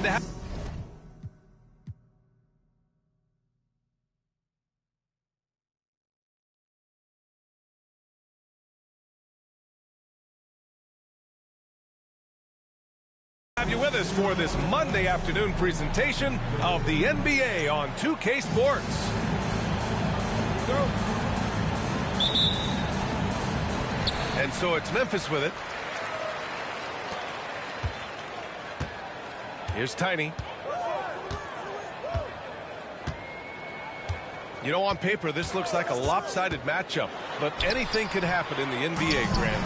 glad to have you with us for this Monday afternoon presentation of the NBA on 2K Sports. And so it's Memphis with it. Here's Tiny. You know, on paper, this looks like a lopsided matchup, but anything can happen in the NBA, Grant.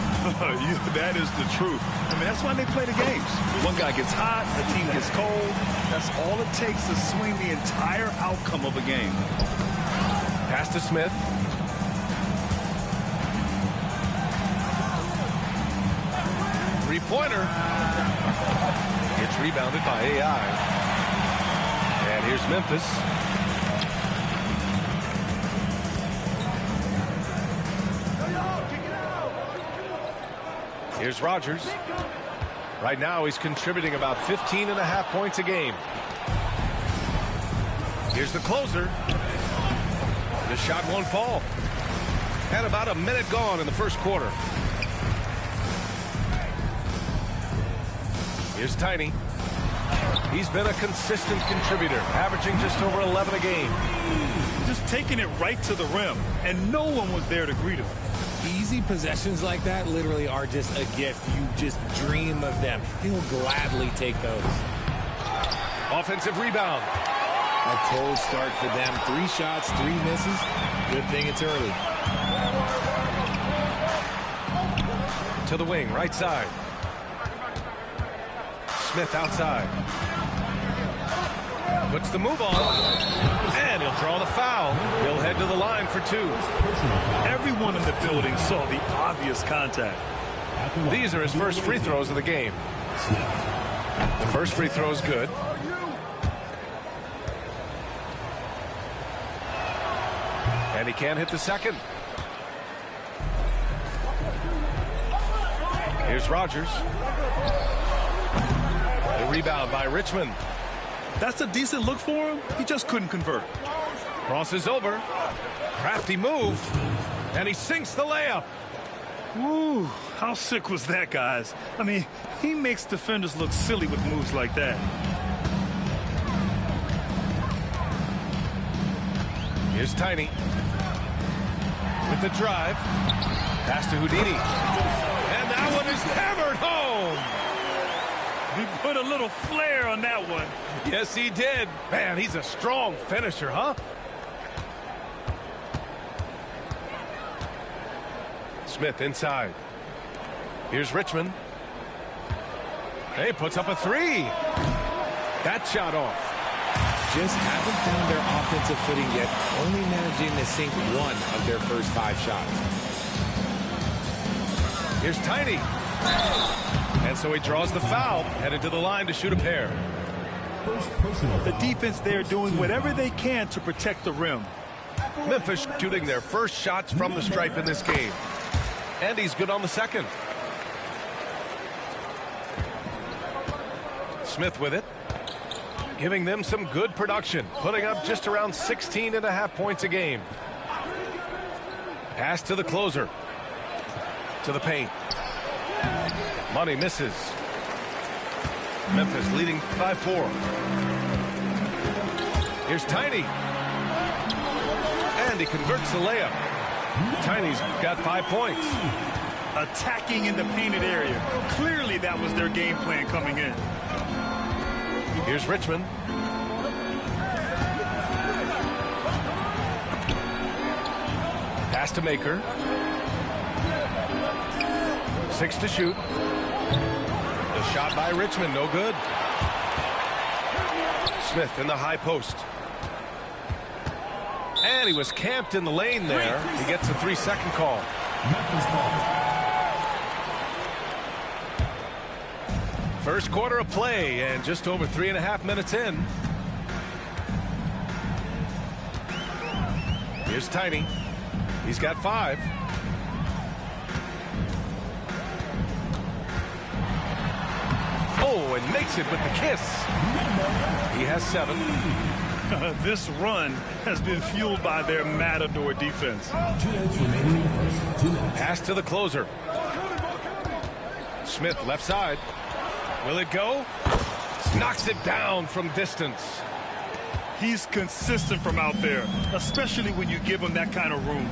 That is the truth. I mean, that's why they play the games. One guy gets hot, the team gets cold. That's all it takes to swing the entire outcome of a game. Pass to Smith. Three-pointer. It's rebounded by AI. And here's Memphis. Here's Rogers. Right now he's contributing about 15.5 points a game. Here's the closer. The shot won't fall. And about a minute gone in the first quarter. Here's Tiny. He's been a consistent contributor, averaging just over 11 a game. Just taking it right to the rim, and no one was there to greet him. Easy possessions like that literally are just a gift. You just dream of them. He'll gladly take those. Offensive rebound. A cold start for them. 3 shots, 3 misses. Good thing it's early. To the wing, right side. Smith outside. Puts the move on. And he'll draw the foul. He'll head to the line for 2. Everyone in the building saw the obvious contact. These are his first free throws of the game. The first free throw is good. And he can't hit the second. Here's Rogers. The rebound by Richmond. That's a decent look for him. He just couldn't convert. Crosses over. Crafty move. And he sinks the layup. Ooh, how sick was that, guys? I mean, he makes defenders look silly with moves like that. Here's Tiny. With the drive. Pass to Houdini. And that one is hammered home. He put a little flair on that one. Yes, he did. Man, he's a strong finisher, huh? Smith inside. Here's Richmond. Hey, puts up a 3. That shot off. Just haven't found their offensive footing yet, only managing to sink 1 of their first 5 shots. Here's Tiny. And so he draws the foul, headed to the line to shoot a pair. The defense there doing whatever they can to protect the rim. Memphis shooting their first shots from the stripe in this game. And he's good on the second. Smith with it. Giving them some good production, putting up just around 16.5 points a game. Pass to the closer. To the paint. Money misses. Memphis leading by 4. Here's Tiny. And he converts the layup. Tiny's got 5 points. Attacking in the painted area. Clearly that was their game plan coming in. Here's Richmond. Pass to Maker. 6 to shoot. The shot by Richmond, no good. Smith in the high post. And he was camped in the lane there. He gets a 3-second call. First quarter of play and just over 3.5 minutes in. Here's Tiny. He's got 5. Oh, and makes it with the kiss. He has 7. This run has been fueled by their Matador defense. 2 minutes remaining in the first. 2 minutes. Pass to the closer. Smith left side. Will it go? Knocks it down from distance. He's consistent from out there, especially when you give him that kind of room.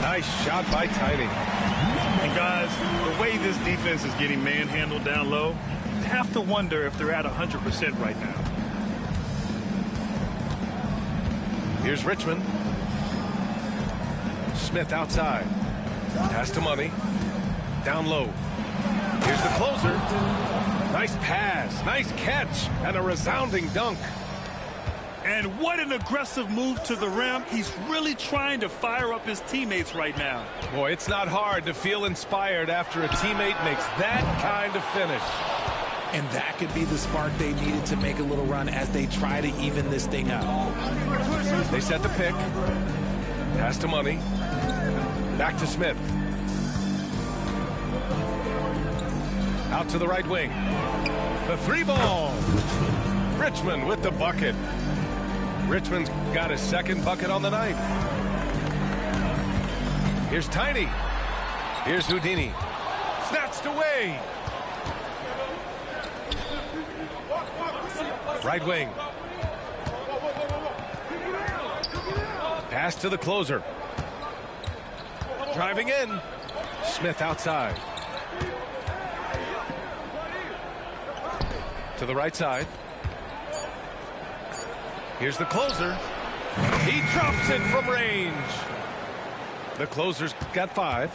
Nice shot by Tiny. And guys, the way this defense is getting manhandled down low, you have to wonder if they're at 100% right now. Here's Richmond. Smith outside. Pass to Money. Down low. Here's the closer. Nice pass, nice catch, and a resounding dunk. And what an aggressive move to the rim. He's really trying to fire up his teammates right now. Boy, it's not hard to feel inspired after a teammate makes that kind of finish. And that could be the spark they needed to make a little run as they try to even this thing up. They set the pick. Pass to Money. Back to Smith. Out to the right wing. The 3-ball. Richmond with the bucket. Richmond's got his second bucket on the night. Here's Tiny. Here's Houdini. Snatched away. Right wing. Pass to the closer. Driving in. Smith outside. To the right side. Here's the closer. He drops it from range. The closer's got 5.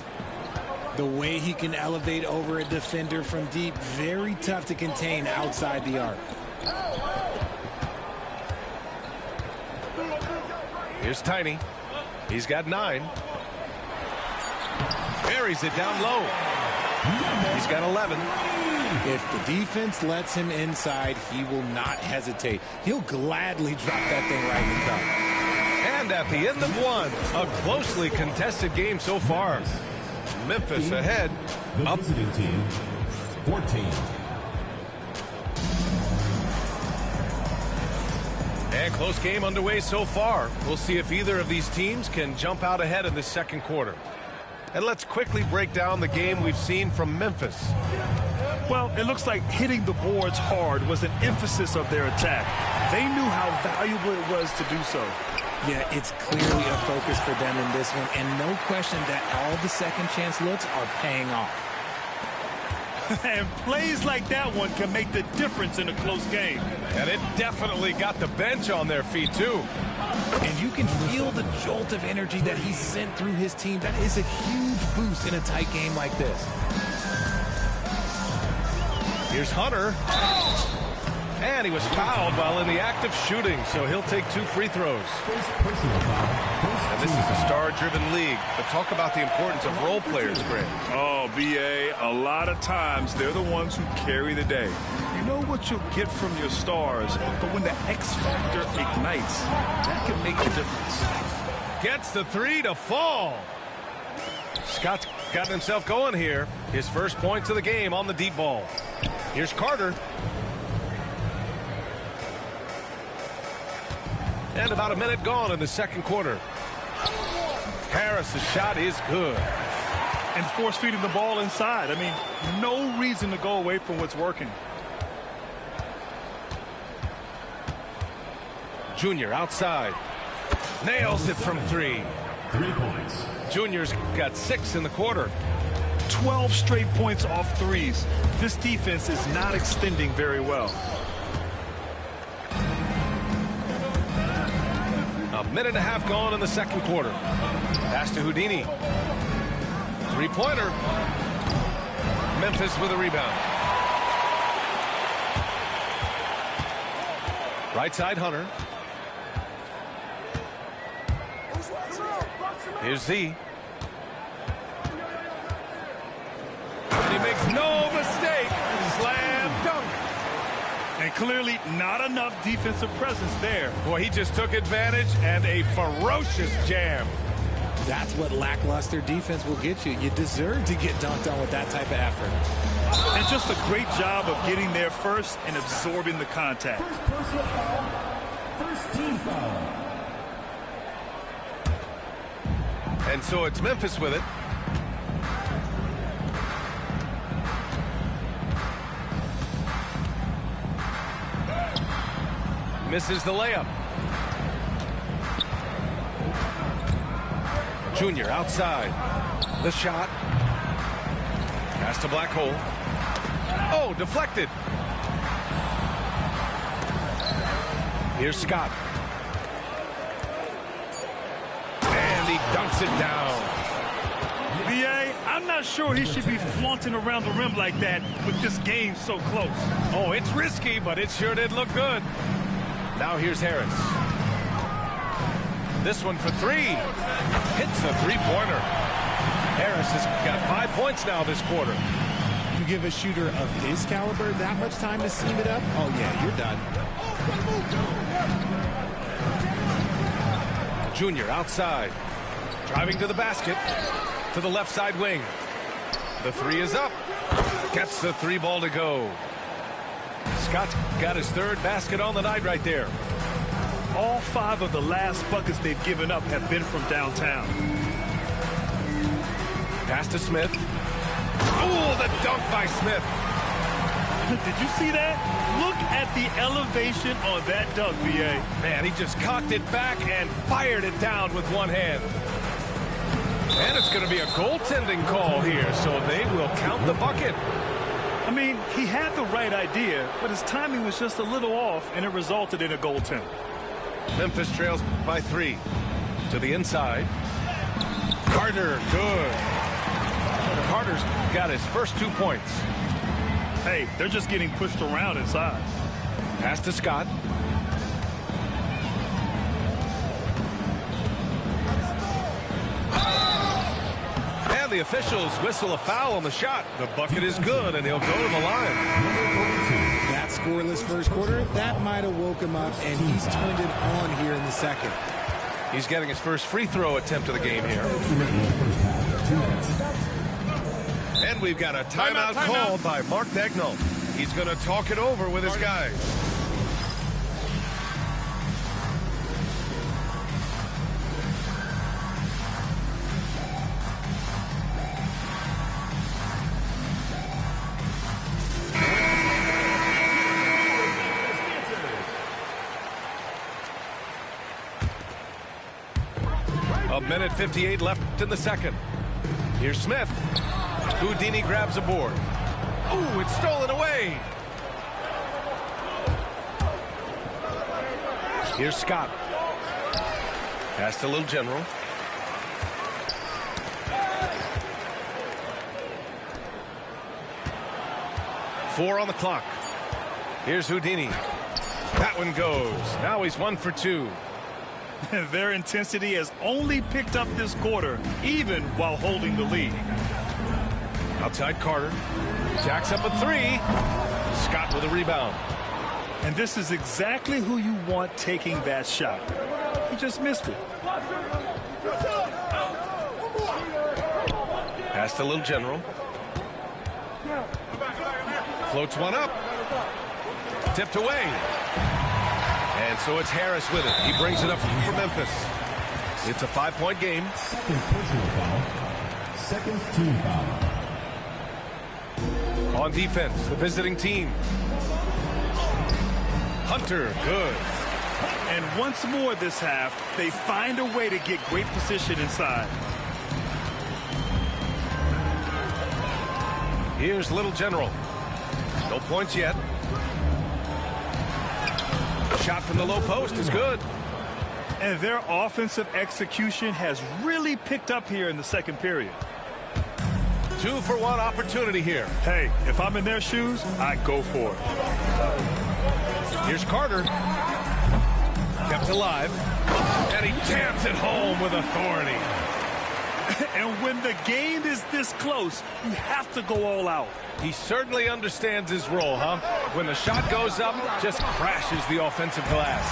The way he can elevate over a defender from deep, very tough to contain outside the arc. Here's Tiny. He's got 9. Buries it down low. He's got 11. If the defense lets him inside, he will not hesitate. He'll gladly drop that thing right in the cup. And at the end of 1, a closely contested game so far. Memphis ahead. The visiting team, 14. And close game underway so far. We'll see if either of these teams can jump out ahead in the second quarter. And let's quickly break down the game we've seen from Memphis. Well, it looks like hitting the boards hard was an emphasis of their attack. They knew how valuable it was to do so. Yeah, it's clearly a focus for them in this one, and no question that all the second chance looks are paying off. And plays like that one can make the difference in a close game. And it definitely got the bench on their feet, too. And you can feel the jolt of energy that he sent through his team. That is a huge boost in a tight game like this. Here's Hunter. And he was fouled while in the act of shooting, so he'll take 2 free throws. And this is a star-driven league, but talk about the importance of role players, Greg. Oh, B.A., a lot of times they're the ones who carry the day. You know what you'll get from your stars, but when the X factor ignites, that can make the difference. Gets the 3 to fall. Scott's gotten himself going here. His first points of the game on the deep ball. Here's Carter. And about a minute gone in the second quarter. Harris's shot is good. And force-feeding the ball inside. I mean, no reason to go away from what's working. Junior outside. Nails it from 3. 3 points. Junior's got 6 in the quarter. 12 straight points off threes. This defense is not extending very well. A minute and a half gone in the second quarter. Pass to Houdini. 3-pointer. Memphis with a rebound. Right side, Hunter. Here's Z. And he makes no mistake. Slam dunk. And clearly not enough defensive presence there. Boy, he just took advantage and a ferocious jam. That's what lackluster defense will get you. You deserve to get dunked on with that type of effort. And just a great job of getting there first and absorbing the contact. First personal foul. First team foul. And so it's Memphis with it. Misses the layup. Junior outside. The shot. Pass to Black Hole. Oh, deflected. Here's Scott. And he dunks it down. B.A., I'm not sure he should be flaunting around the rim like that with this game so close. Oh, it's risky, but it sure did look good. Now here's Harris. This one for three. Hits a three-pointer. Harris has got 5 points now this quarter. You give a shooter of his caliber that much time to seam it up, oh yeah, you're done. Junior outside. Driving to the basket. To the left side wing. The three is up. Gets the three ball to go. Scott's got his third basket on the night right there. All 5 of the last buckets they've given up have been from downtown. Pass to Smith. Oh, the dunk by Smith. Did you see that? Look at the elevation on that dunk, B.A. Man, he just cocked it back and fired it down with one hand. And it's going to be a goaltending call here, so they will count the bucket. I mean, he had the right idea, but his timing was just a little off, and it resulted in a goaltend. Memphis trails by 3. To the inside. Carter, good. Carter's got his first 2 points. Hey, they're just getting pushed around inside. Pass to Scott. And the officials whistle a foul on the shot. The bucket is good, and he'll go to the line. That scoreless first quarter, that might have woke him up, and he's turned it on here in the second. He's getting his first free throw attempt of the game here. And we've got a timeout called by Mark Daigneault. He's going to talk it over with his guys. A minute 58 left in the second. Here's Smith. Houdini grabs a board. Ooh, it's stolen away. Here's Scott. Pass to Little General. Four on the clock. Here's Houdini. That one goes. Now he's 1 for 2. Their intensity has only picked up this quarter, even while holding the lead. Outside Carter. Jacks up a 3. Scott with a rebound. And this is exactly who you want taking that shot. He just missed it. Pass to Little General. Floats one up. Tipped away. And so it's Harris with it. He brings it up for Memphis. It's a 5-point game. Second personal foul. Second team foul. On defense, the visiting team. Hunter, good. And once more this half, they find a way to get great position inside. Here's Little General. No points yet. Shot from the low post is good. And their offensive execution has really picked up here in the second period. 2-for-1 opportunity here. Hey, if I'm in their shoes, I'd go for it. Here's Carter. Kept alive. And he jams it home with authority. And when the game is this close, you have to go all out. He certainly understands his role, huh? When the shot goes up, just crashes the offensive glass.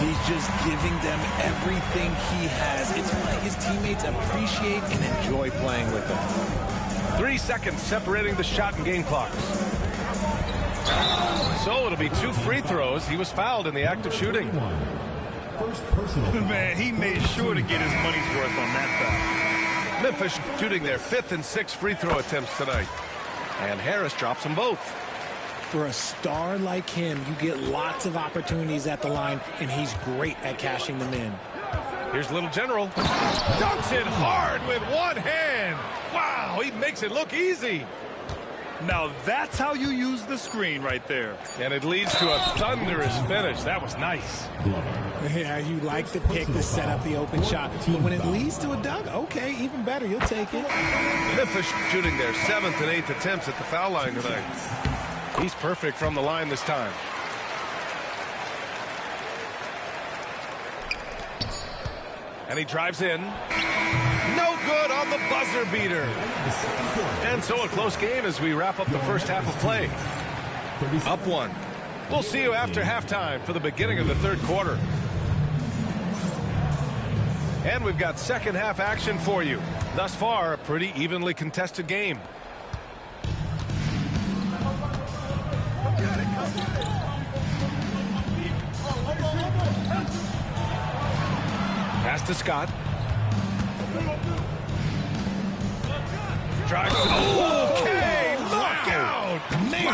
He's just giving them everything he has. It's why his teammates appreciate and enjoy playing with him. 3 seconds separating the shot and game clocks. So it'll be 2 free throws. He was fouled in the act of shooting. First personal foul. Man, he made sure to get his money's worth on that foul. Memphis shooting their 5th and 6th free throw attempts tonight. And Harris drops them both. For a star like him, you get lots of opportunities at the line, and he's great at cashing them in. Here's Little General. Dunks it hard with one hand. Wow, he makes it look easy. Now that's how you use the screen right there. And it leads to a thunderous finish. That was nice. Yeah, you like the pick to set up the open shot. But when it leads to a dunk, okay, even better. You'll take it. Memphis shooting their 7th and 8th attempts at the foul line tonight. He's perfect from the line this time. And he drives in. No good on the buzzer beater. And so a close game as we wrap up the first half of play. Up 1. We'll see you after halftime for the beginning of the third quarter. And we've got second half action for you. Thus far, a pretty evenly contested game. Pass to Scott. Drives. Okay, knockout. Man.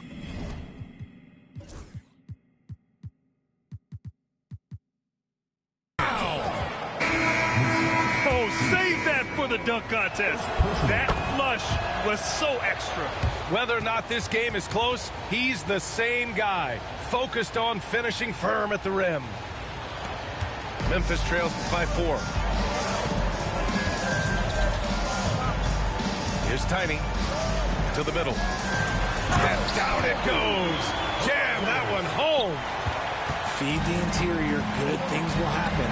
Oh, save that for the dunk contest. That flush was so extra. Whether or not this game is close, he's the same guy, focused on finishing firm at the rim. Memphis trails by 4. Here's Tiny to the middle. And down it goes. Jam that one home. Feed the interior. Good things will happen.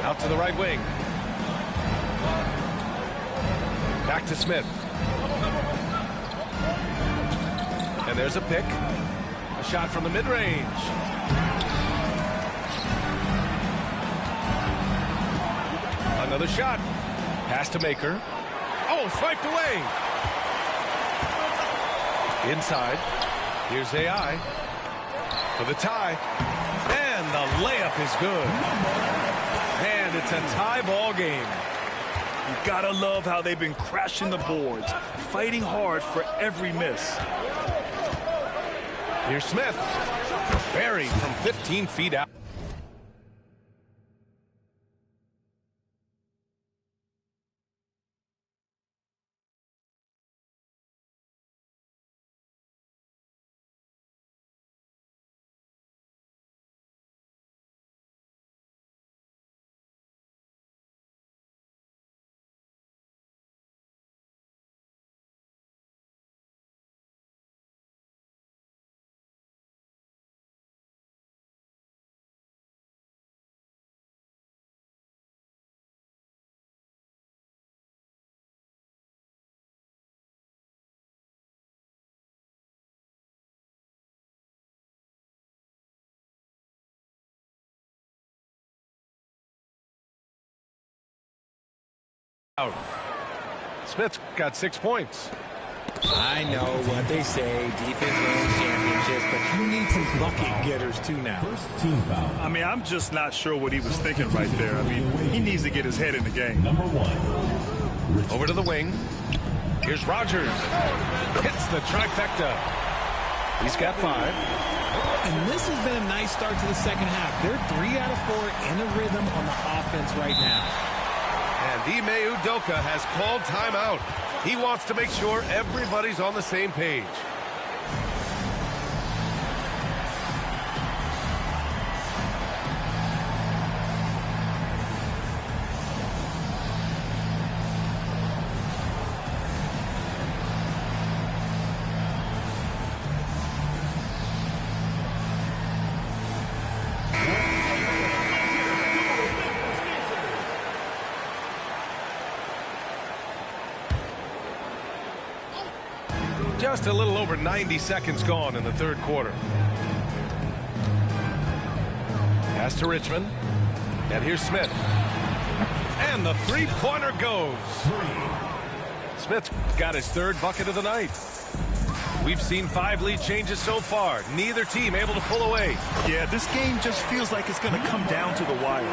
Out to the right wing. Back to Smith. And there's a pick. A shot from the mid-range. Another shot. Pass to Maker. Oh, swiped away. Inside. Here's AI for the tie. And the layup is good. And it's a tie ball game. You gotta love how they've been crashing the boards, fighting hard for every miss. Here's Smith. Buried from 15 feet out. Smith's got 6 points. I know what they say, defense wins championships, but you need some bucket getters too now. First team foul. I mean, I'm just not sure what he was thinking right there. I mean, he needs to get his head in the game. Number 1. Over to the wing. Here's Rogers. Hits the trifecta. He's got 5. And this has been a nice start to the second half. They're 3 out of 4 in a rhythm on the offense right now. And Ime Udoka has called timeout. He wants to make sure everybody's on the same page. Just a little over 90 seconds gone in the third quarter. Pass to Richmond. And here's Smith. And the three-pointer goes. Smith got his third bucket of the night. We've seen 5 lead changes so far. Neither team able to pull away. Yeah, this game just feels like it's going to come down to the wire.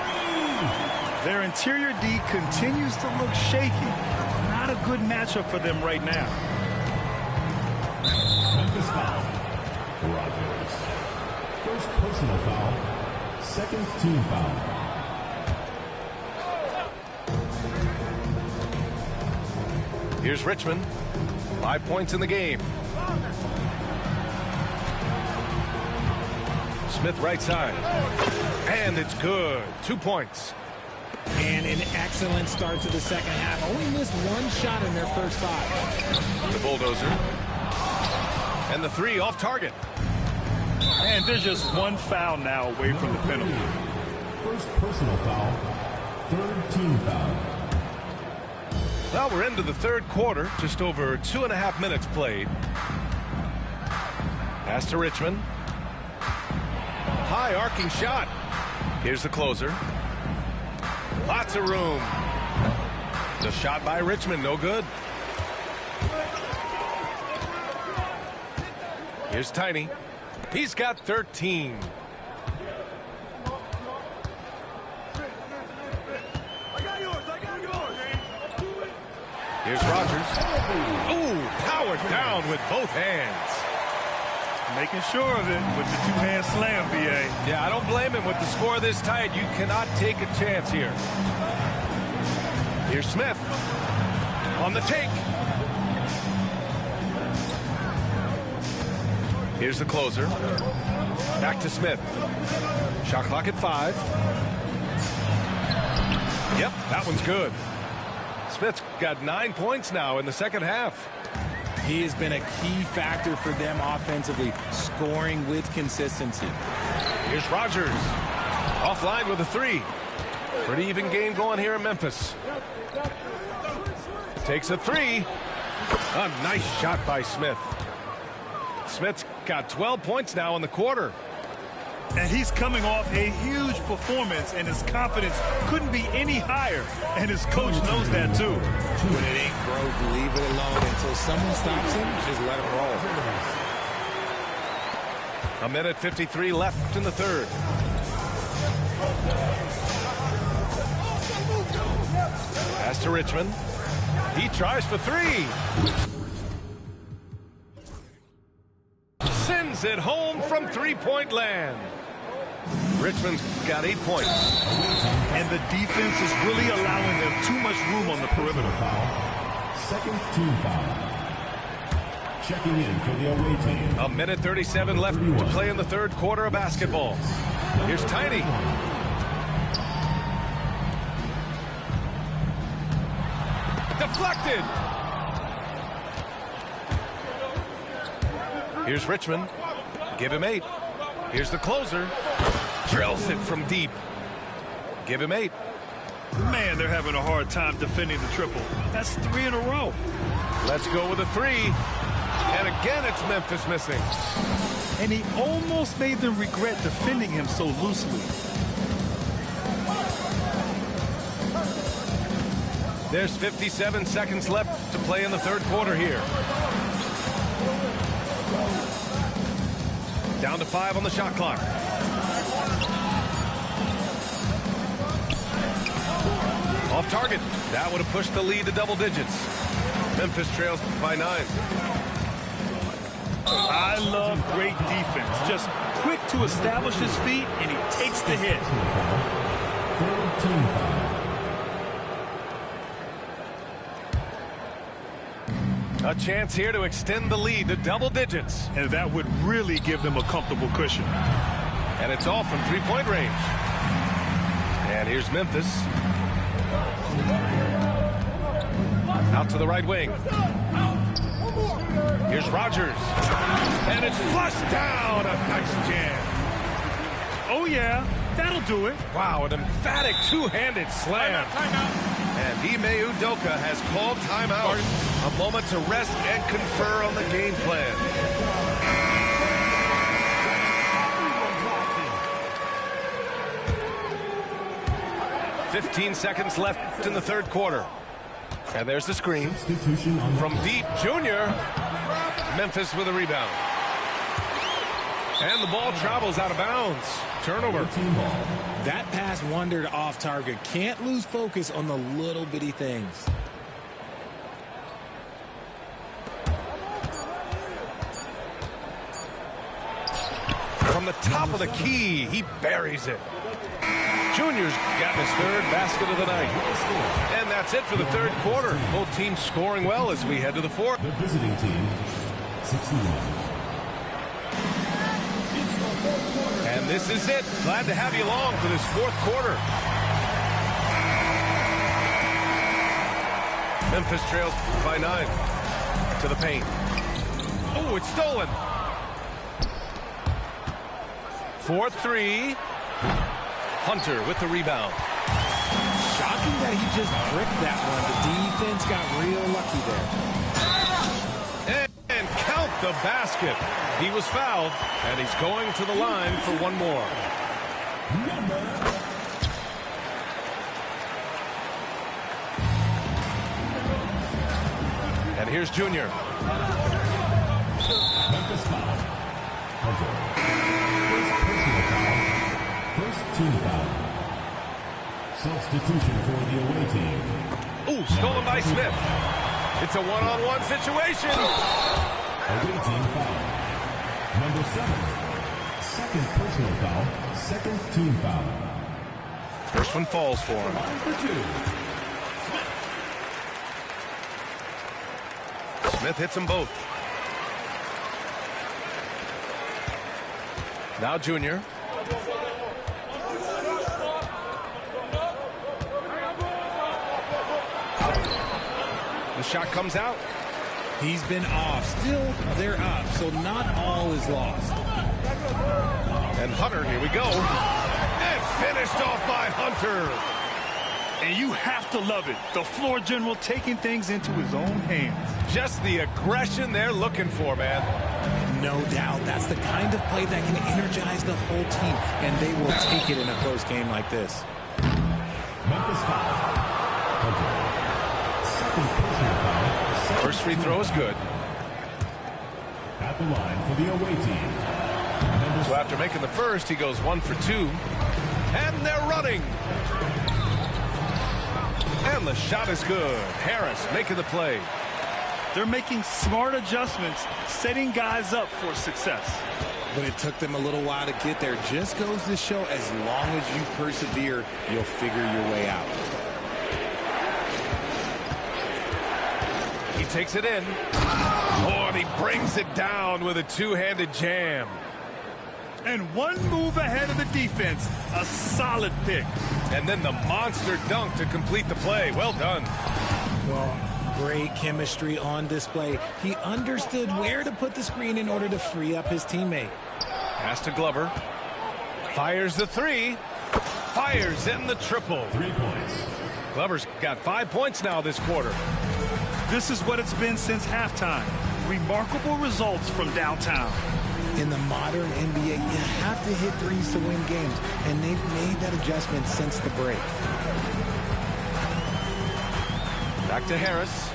Their interior D continues to look shaky. Not a good matchup for them right now. Memphis foul. Rogers. First personal foul. Second team foul. Here's Richmond. 5 points in the game. Smith right side. And it's good. 2 points. And an excellent start to the second half. Only missed one shot in their first 5. The bulldozer. And the 3 off target. And there's just one foul now away from the penalty. First personal foul. Third team foul. Well, we're into the third quarter. Just over 2.5 minutes played. Pass to Richmond. High arcing shot. Here's the closer. Lots of room. The shot by Richmond, no good. Here's Tiny. He's got 13. Here's Rogers. Ooh, powered down with both hands. Making sure of it with the two-hand slam, BA. Yeah, I don't blame him. With the score this tight, you cannot take a chance here. Here's Smith on the take. Here's the closer. Back to Smith. Shot clock at 5. Yep, that one's good. Smith's got 9 points now in the second half. He has been a key factor for them offensively, scoring with consistency. Here's Rogers. Offline with a 3. Pretty even game going here in Memphis. Takes a 3. A nice shot by Smith. Smith's got 12 points now in the quarter. And he's coming off a huge performance, and his confidence couldn't be any higher. And his coach knows that, too. When it ain't broke, leave it alone until someone stops him. Just let him roll. 1:53 left in the third. Pass to Richmond. He tries for 3. Sends it home from three-point land. Richmond's got 8 points. And the defense is really allowing them too much room on the perimeter. Second team foul. Checking in for the away team. 1:37 left to play in the third quarter of basketball. Here's Tiny. Deflected. Here's Richmond. Give him 8. Here's the closer. Drills it from deep. Give him 8. Man, they're having a hard time defending the triple. That's 3 in a row. Let's go with a 3. And again, it's Memphis missing. And he almost made them regret defending him so loosely. There's 57 seconds left to play in the third quarter here. Down to 5 on the shot clock. Off target. That would have pushed the lead to double digits. Memphis trails by 9. I love great defense. Just quick to establish his feet, and he takes the hit. Third team foul. A chance here to extend the lead to double digits. And that would really give them a comfortable cushion. And it's all from three-point range. And here's Memphis. Out to the right wing. Here's Rogers. And it's flushed down. A nice jam. Oh, yeah. That'll do it. Wow, an emphatic two-handed slam. And Ime Udoka has called timeout. A moment to rest and confer on the game plan. 15 seconds left in the third quarter. And there's the screen from deep. Junior. Memphis with a rebound. And the ball travels out of bounds. Turnover. That pass wandered off target. Can't lose focus on the little bitty things. From the top of the key, he buries it. Junior's got his third basket of the night. And that's it for the third quarter. Both teams scoring well as we head to the fourth. The visiting team, 61. And this is it. Glad to have you along for this fourth quarter. Memphis trails by 9 to the paint. Oh, it's stolen. 4-3. Hunter with the rebound. Shocking that he just bricked that one. The defense got real lucky there. And count the basket. He was fouled, and he's going to the line for one more. And here's Junior. Memphis foul. Hunter. First personal foul. First team foul. Substitution for the away team. Ooh, stolen by Smith. It's a one-on-one situation. Away team foul. Number 7. Second personal foul. Second team foul. First one falls for him. Line for 2. Smith hits them both. Now Junior. The shot comes out. He's been off. Still, they're up, so not all is lost. And Hunter, here we go. And finished off by Hunter. And you have to love it. The floor general taking things into his own hands. Just the aggression they're looking for, man. No doubt. That's the kind of play that can energize the whole team, and they will take it in a close game like this. Memphis foul. Hunter. Second personal foul. First free throw is good. At the line for the away team. So after making the first, he goes 1 for 2. And they're running. And the shot is good. Harris making the play. They're making smart adjustments, setting guys up for success. But it took them a little while to get there. Just goes to show, as long as you persevere, you'll figure your way out. He takes it in. Oh, and he brings it down with a two-handed jam. And one move ahead of the defense. A solid pick. And then the monster dunk to complete the play. Well done. Well, great chemistry on display. He understood where to put the screen in order to free up his teammate. Pass to Glover. Fires the three. Fires in the triple. 3 points. Glover's got 5 points now this quarter. This is what it's been since halftime. Remarkable results from downtown. In the modern NBA, you have to hit threes to win games, and they've made that adjustment since the break. Back to Harris.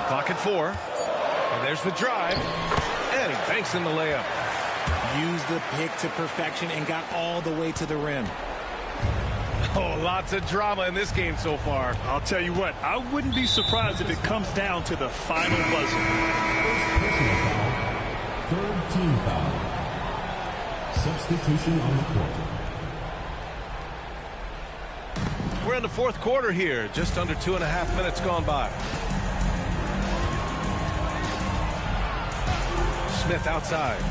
Clock at 4. And there's the drive. And he banks in the layup. Used the pick to perfection and got all the way to the rim. Oh, lots of drama in this game so far. I'll tell you what, I wouldn't be surprised if it comes down to the final buzzer. Personal foul. Third team foul. Substitution on the court. We're in the fourth quarter here. Just under 2.5 minutes gone by. Smith outside.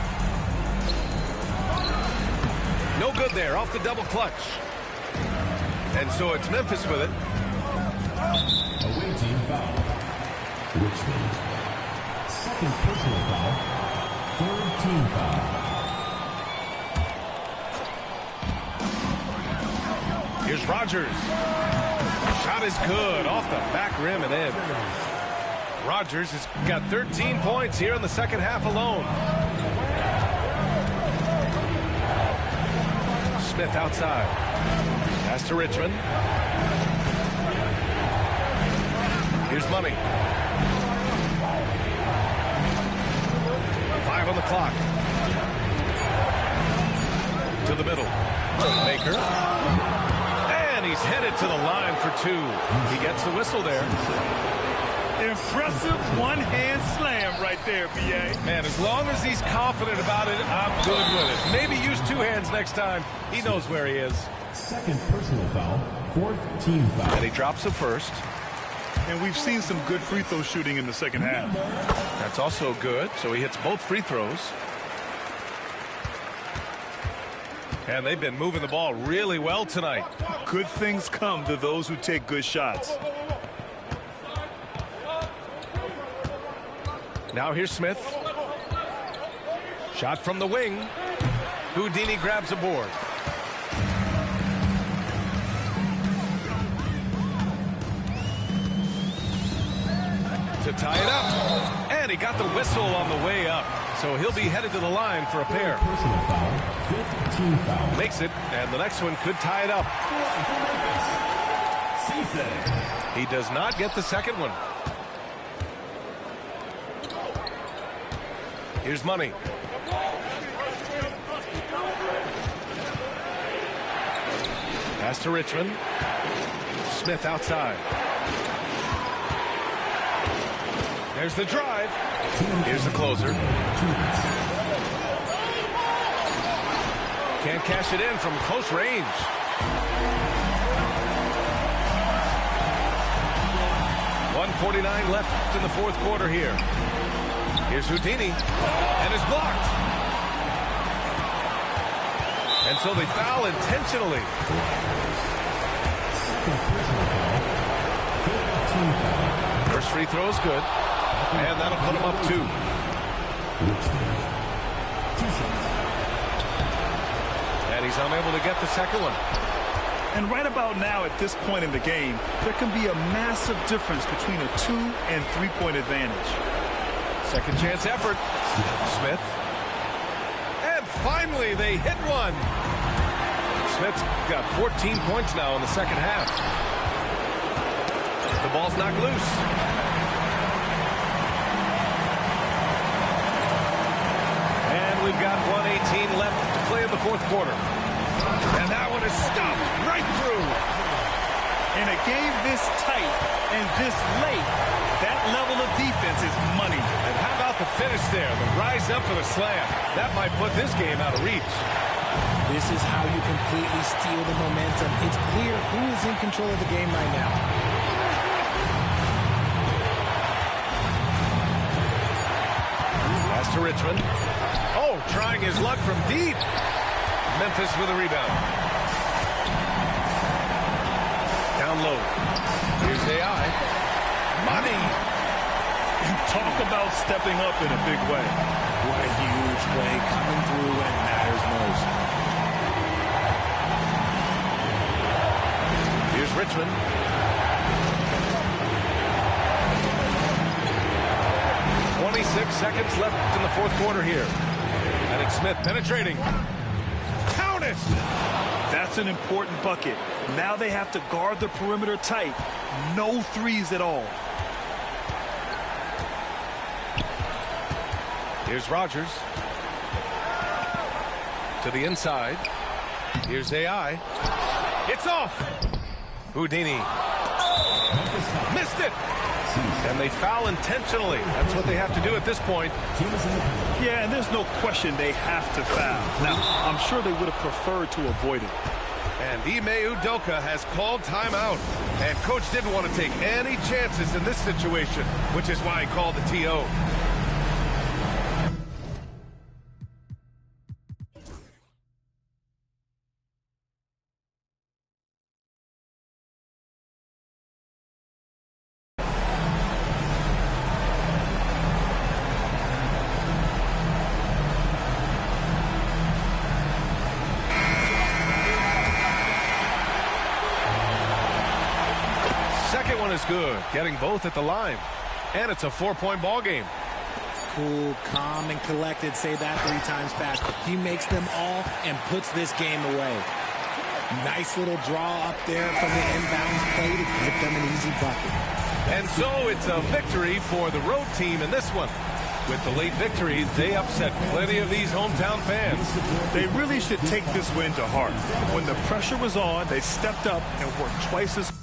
No good there. Off the double clutch. And so it's Memphis with it. Away team foul. Richmond. Second personal foul. Third team foul. Here's Rogers. Shot is good. Off the back rim and in. Rogers has got 13 points here in the second half alone. Smith outside. Pass to Richmond. Here's Money. 5 on the clock. To the middle. Maker. And he's headed to the line for 2. He gets the whistle there. Impressive one-hand slam right there, B.A. Man, as long as he's confident about it, I'm good with it. Maybe use 2 hands next time. He knows where he is. Second personal foul, 4th team foul. And he drops the first. And we've seen some good free throw shooting in the second half. That's also good. So he hits both free throws. And they've been moving the ball really well tonight. Good things come to those who take good shots. Now here's Smith. Shot from the wing. Houdini grabs a board. To tie it up. And he got the whistle on the way up. So he'll be headed to the line for a pair. Personal foul, 5th team foul. Makes it, and the next one could tie it up. He does not get the second one. Here's Money. Pass to Richmond. Smith outside. There's the drive. Here's the closer. Can't cash it in from close range. .149 left in the 4th quarter here. Here's Houdini, and is blocked. And so they foul intentionally. First free throw is good, and that'll put him up 2. And he's unable to get the second one. And right about now, at this point in the game, there can be a massive difference between a 2- and 3-point advantage. Second chance effort. Smith. And finally, they hit one. Smith's got 14 points now in the second half. The ball's knocked loose. And we've got 1:18 left to play in the 4th quarter. And that one is stuffed right through. In a game this tight and this late, that level of defense is money. And how about the finish there? The rise up for the slam. That might put this game out of reach. This is how you completely steal the momentum. It's clear who is in control of the game right now. Pass to Richmond. Oh, trying his luck from deep. Memphis with a rebound. Down low. Here's AI. Money. And talk about stepping up in a big way. What a huge play coming through when it matters most. Here's Richmond. .26 left in the 4th quarter here. And it's Smith penetrating. Count it! That's an important bucket. Now they have to guard the perimeter tight. No threes at all. Here's Rogers. To the inside. Here's AI. It's off! Houdini. Missed it! And they foul intentionally. That's what they have to do at this point. Yeah, and there's no question they have to foul. Now, I'm sure they would have preferred to avoid it. And Ime Udoka has called timeout. And coach didn't want to take any chances in this situation, which is why he called the TO. Second one is good, getting both at the line. And it's a 4-point ball game. Cool, calm, and collected. Say that 3 times fast. He makes them all and puts this game away. Nice little draw up there from the inbounds play to get them an easy bucket. And so it's a victory for the road team in this one. With the late victory, they upset plenty of these hometown fans. They really should take this win to heart. When the pressure was on, they stepped up and worked twice as hard.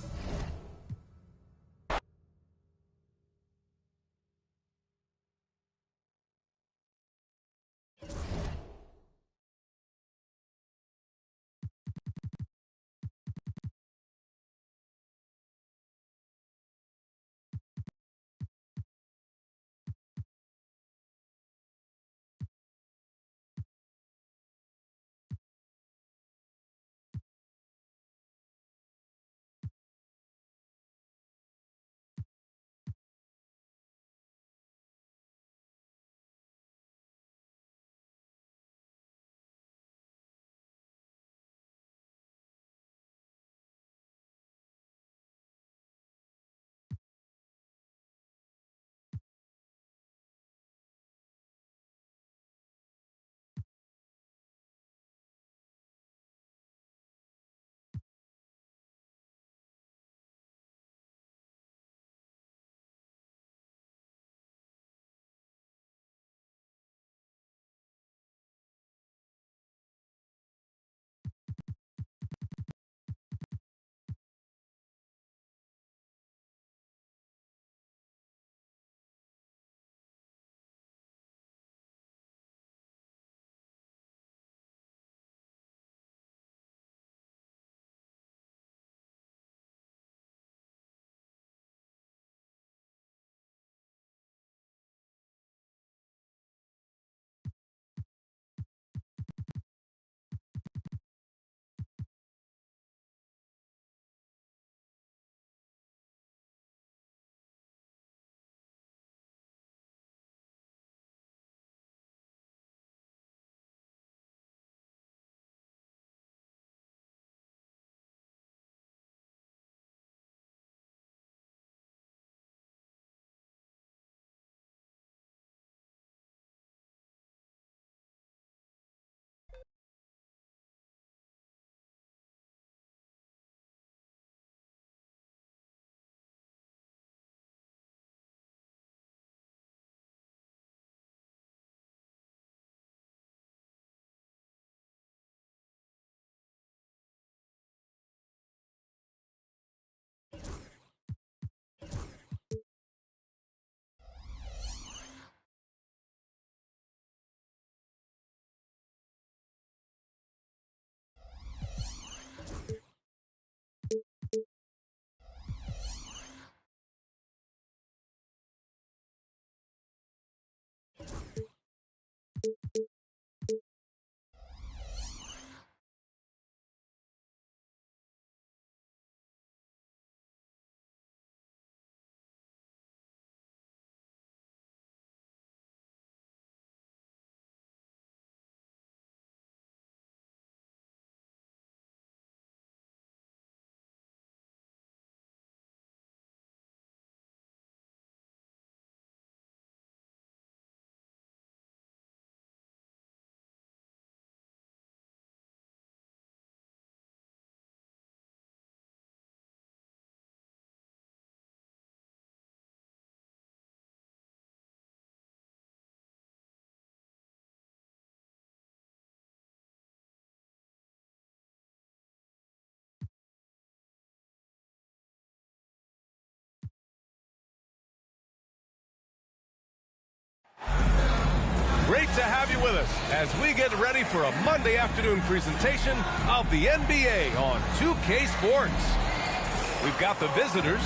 Great to have you with us as we get ready for a Monday afternoon presentation of the NBA on 2K Sports. We've got the visitors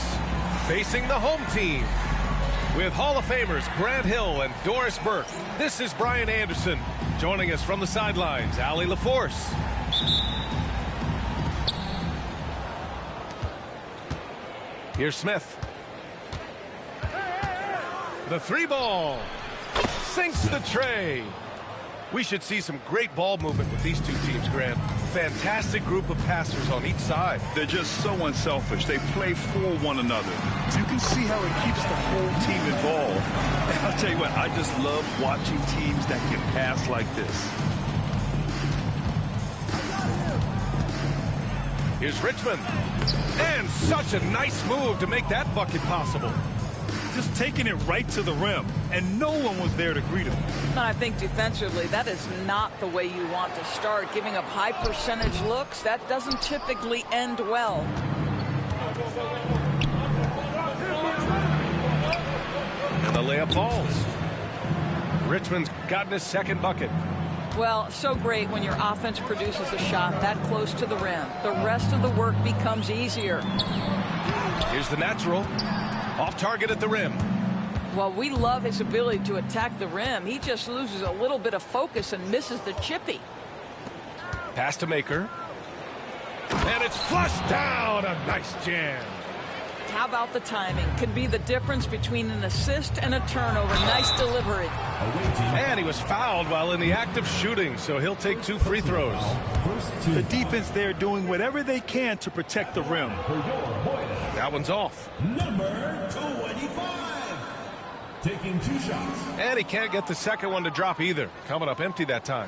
facing the home team. With Hall of Famers Grant Hill and Doris Burke, this is Brian Anderson. Joining us from the sidelines, Allie LaForce. Here's Smith. The three ball. Sinks the tray. We should see some great ball movement with these two teams, Grant. Fantastic group of passers on each side. They're just so unselfish. They play for one another. You can see how it keeps the whole team involved. And I'll tell you what, I just love watching teams that can pass like this. Here's Richmond. And such a nice move to make that bucket possible. Just taking it right to the rim, and no one was there to greet him. And I think defensively, that is not the way you want to start. Giving up high percentage looks, that doesn't typically end well. And the layup falls. Richmond's gotten his second bucket. Well, so great when your offense produces a shot that close to the rim. The rest of the work becomes easier. Here's the natural. Off target at the rim. Well, we love his ability to attack the rim. He just loses a little bit of focus and misses the chippy. Pass to Maker. And it's flushed down. A nice jam. How about the timing? Can be the difference between an assist and a turnover. Nice delivery. And he was fouled while in the act of shooting, so he'll take 2 free throws. The defense there doing whatever they can to protect the rim. That one's off. Number 25. Taking 2 shots. And he can't get the second one to drop either. Coming up empty that time.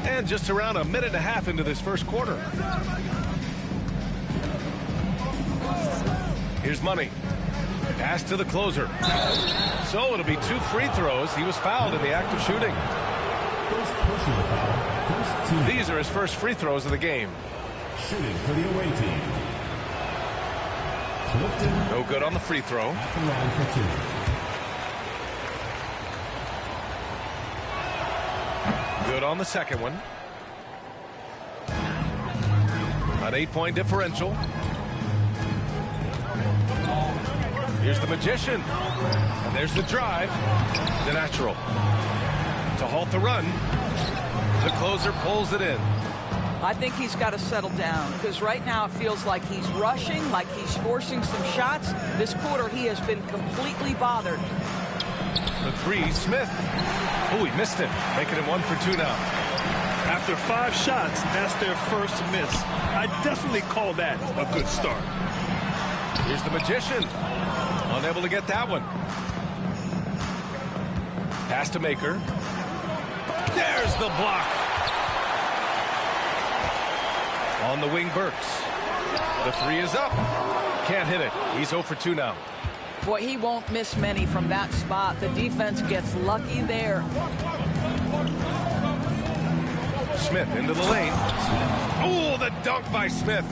And just around a minute and a half into this first quarter. Here's Money. Pass to the closer. So it'll be 2 free throws. He was fouled in the act of shooting. First personal foul. First team. These are his first free throws of the game. Shooting for the away team. Clifton. No good on the free throw. At the line for 2. Good on the second one. An 8-point differential. Here's the magician. And there's the drive. The natural. To halt the run. The closer pulls it in. I think he's got to settle down because right now it feels like he's rushing, like he's forcing some shots. This quarter he has been completely bothered. The 3, Smith. Oh, he missed it, making it 1 for 2 now. After 5 shots, that's their first miss. I definitely call that a good start. Here's the magician. Unable to get that one. Pass to Maker. There's the block. On the wing, Burks. The 3 is up. Can't hit it. He's 0 for 2 now. Boy, he won't miss many from that spot. The defense gets lucky there. Smith into the lane. Oh, the dunk by Smith.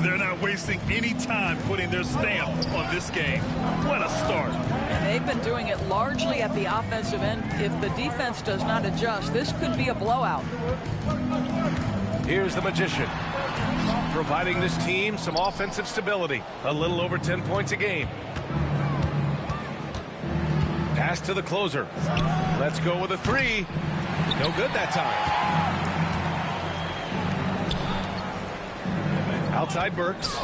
They're not wasting any time putting their stamp on this game. What a start. And they've been doing it largely at the offensive end. If the defense does not adjust, this could be a blowout. Here's the magician. Providing this team some offensive stability. A little over 10 points a game. Pass to the closer. Let's go with a 3. No good that time. Outside Burks.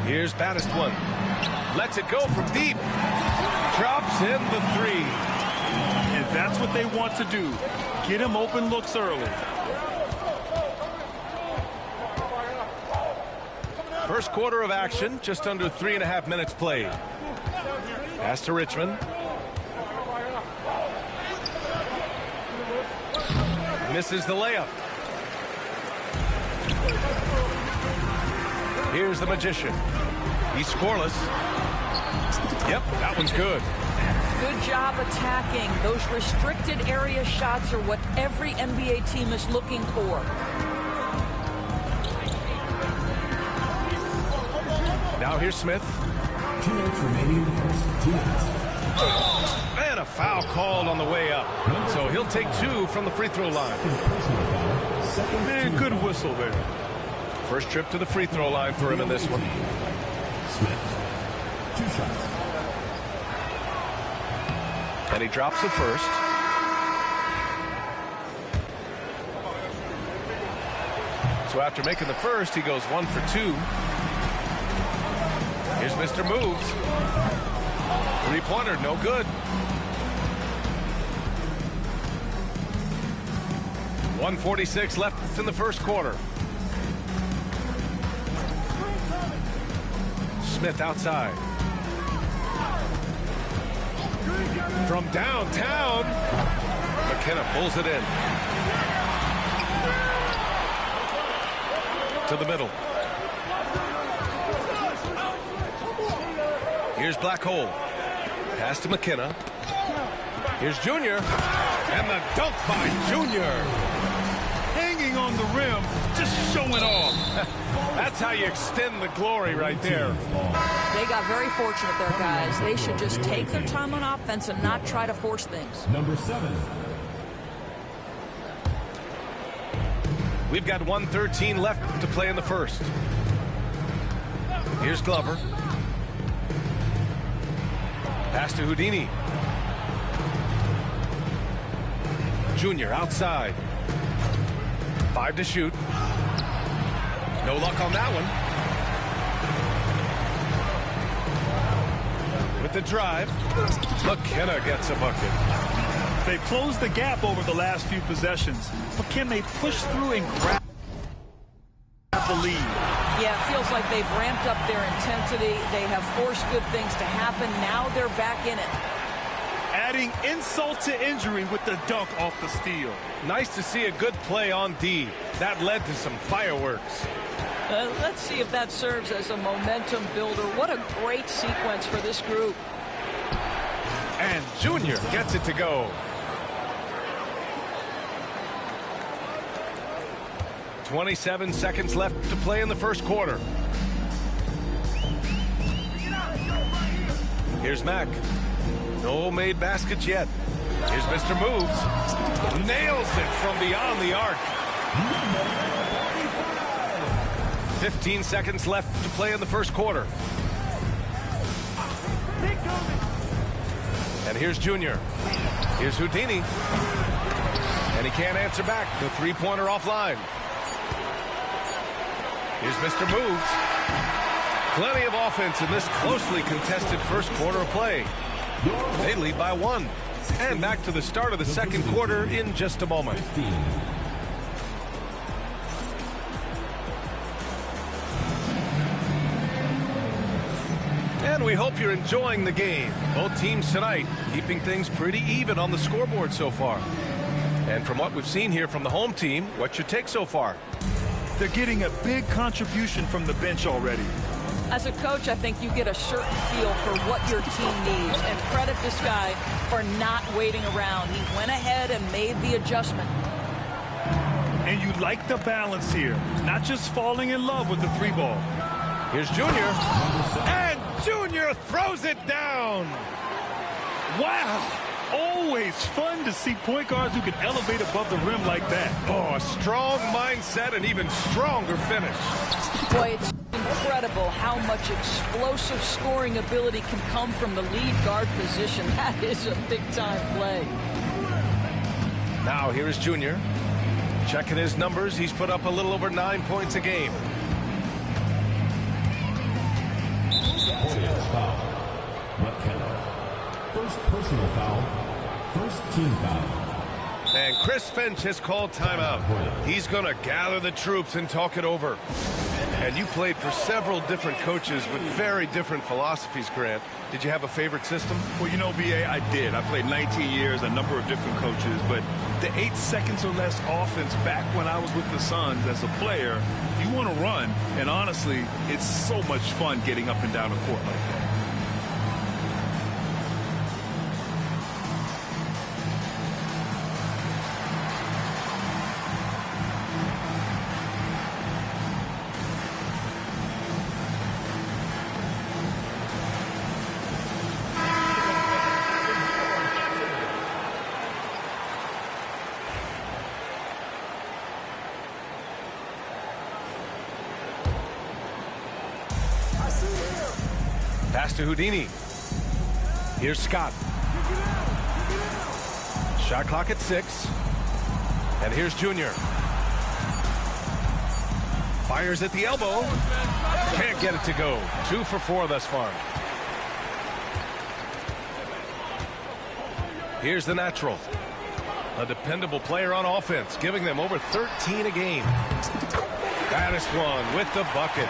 Here's Batistone. Lets it go from deep. Drops in the 3. And that's what they want to do. Get him open looks early. First quarter of action, just under 3.5 minutes played. Pass to Richmond. Misses the layup. Here's the magician. He's scoreless. Yep, that one's good. Good job attacking. Those restricted area shots are what every NBA team is looking for. Now here's Smith. 2 minutes remaining in the first. 2 minutes. And a foul called on the way up. So he'll take 2 from the free throw line. Personal foul. Second Man, team. good whistle there. First trip to the free throw line for him in this one. Smith. 2 shots. And he drops the first. So after making the first, he goes 1 for 2. Here's Mr. Moves. 3-pointer, no good. 1:46 left in the first quarter. Smith outside. From downtown, McKenna pulls it in. To the middle. Here's Black Hole. Pass to McKenna. Here's Junior. And the dunk by Junior. Hanging on the rim, just showing off. That's how you extend the glory right there. They got very fortunate there, guys. They should just take their time on offense and not try to force things. Number 7. We've got 1:13 left to play in the first. Here's Glover. Pass to Houdini. Junior outside. 5 to shoot. No luck on that one. With the drive, McKenna gets a bucket. They've closed the gap over the last few possessions, but can they push through and grab the lead? Yeah, it feels like they've ramped up their intensity. They have forced good things to happen. Now they're back in it. Adding insult to injury with the dunk off the steal. Nice to see a good play on D. That led to some fireworks. Let's see if that serves as a momentum builder. What a great sequence for this group. And Junior gets it to go. 27 seconds left to play in the first quarter. Here's Mack. No made baskets yet. Here's Mr. Moves. Nails it from beyond the arc. 15 seconds left to play in the first quarter. And here's Junior. Here's Houdini. And he can't answer back. The three-pointer offline. Here's Mr. Moves. Plenty of offense in this closely contested first quarter of play. They lead by 1. And back to the start of the second quarter in just a moment. 15. And we hope you're enjoying the game. Both teams tonight keeping things pretty even on the scoreboard so far. And from what we've seen here from the home team, what's your take so far? They're getting a big contribution from the bench already. As a coach, I think you get a certain feel for what your team needs. And credit this guy for not waiting around. He went ahead and made the adjustment. And you like the balance here. Not just falling in love with the three ball. Here's Junior. And Junior throws it down. Wow. Always fun to see point guards who can elevate above the rim like that. Oh, a strong mindset and even stronger finish. Boy, it's incredible how much explosive scoring ability can come from the lead guard position. That is a big-time play. Now here is Junior. Checking his numbers, he's put up a little over 9 points a game. Foul. McKenna. First personal foul. First team foul. And Chris Finch has called timeout. He's going to gather the troops and talk it over. And you played for several different coaches with very different philosophies, Grant. Did you have a favorite system? Well, you know, B.A., I did. I played 19 years, a number of different coaches. But the 8 seconds or less offense back when I was with the Suns as a player, you want to run. And honestly, it's so much fun getting up and down the court like that. Pass to Houdini. Here's Scott. Shot clock at 6. And here's Junior. Fires at the elbow. Can't get it to go. 2 for 4 thus far. Here's the natural. A dependable player on offense, giving them over 13 a game. Baddest one with the bucket.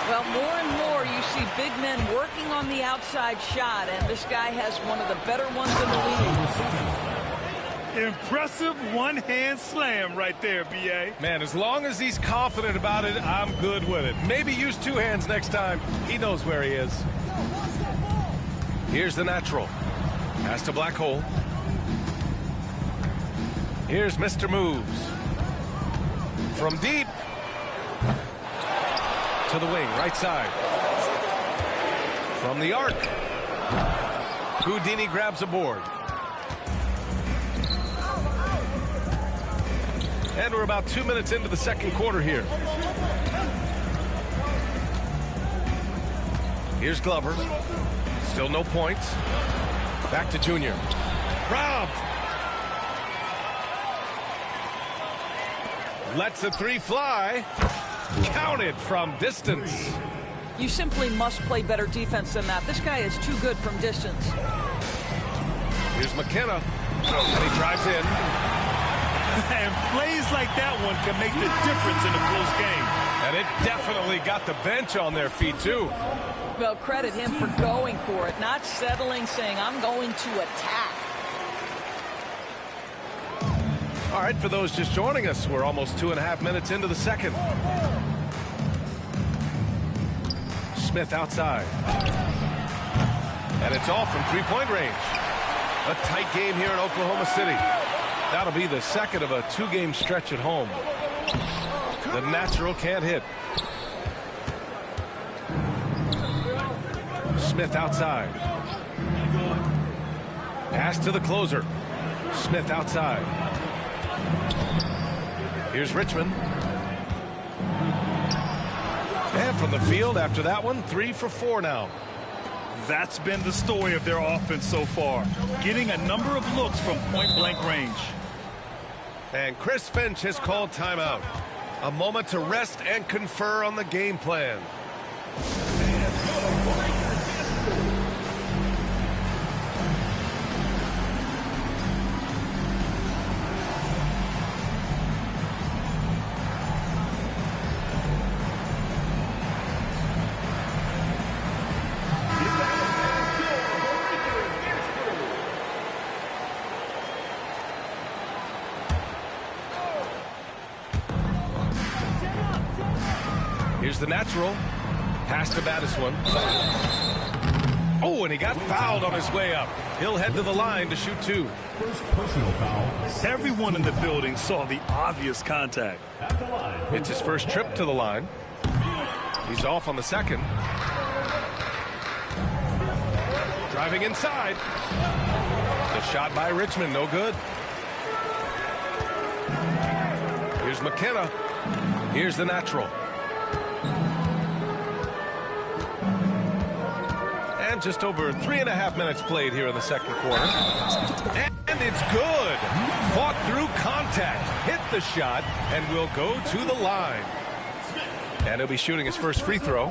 Well, more and more you see big men working on the outside shot, and this guy has one of the better ones in the league. Impressive one-hand slam right there, B.A. Man, as long as he's confident about it, I'm good with it. Maybe use two hands next time. He knows where he is. Here's the natural. Pass to Black Hole. Here's Mr. Moves. From deep. To the wing, right side. From the arc. Houdini grabs a board. And we're about 2 minutes into the second quarter here. Here's Glover. Still no points. Back to Junior. Robbed. Lets the three fly. Counted from distance. You simply must play better defense than that. This guy is too good from distance. Here's McKenna. And he drives in. And plays like that one can make the difference in a close game. And it definitely got the bench on their feet, too. Well, credit him for going for it, not settling, saying, I'm going to attack. All right, for those just joining us, we're almost 2.5 minutes into the second. Smith outside. And it's all from three-point range. A tight game here in Oklahoma City. That'll be the second of a two-game stretch at home. The natural can't hit. Smith outside. Pass to the closer. Smith outside. Here's Richmond. And from the field after that one, 3 for 4 now. That's been the story of their offense so far. Getting a number of looks from point-blank range. And Chris Finch has called timeout. A moment to rest and confer on the game plan. Here's the natural. Pass to Battiswan. Oh, and he got fouled on his way up. He'll head to the line to shoot 2. First personal foul. Everyone in the building saw the obvious contact. At the line. It's his first trip to the line. He's off on the second. Driving inside. The shot by Richmond, no good. Here's McKenna. Here's the natural. And just over 3.5 minutes played here in the second quarter. And it's good. Fought through contact, hit the shot, and will go to the line. And he'll be shooting his first free throw.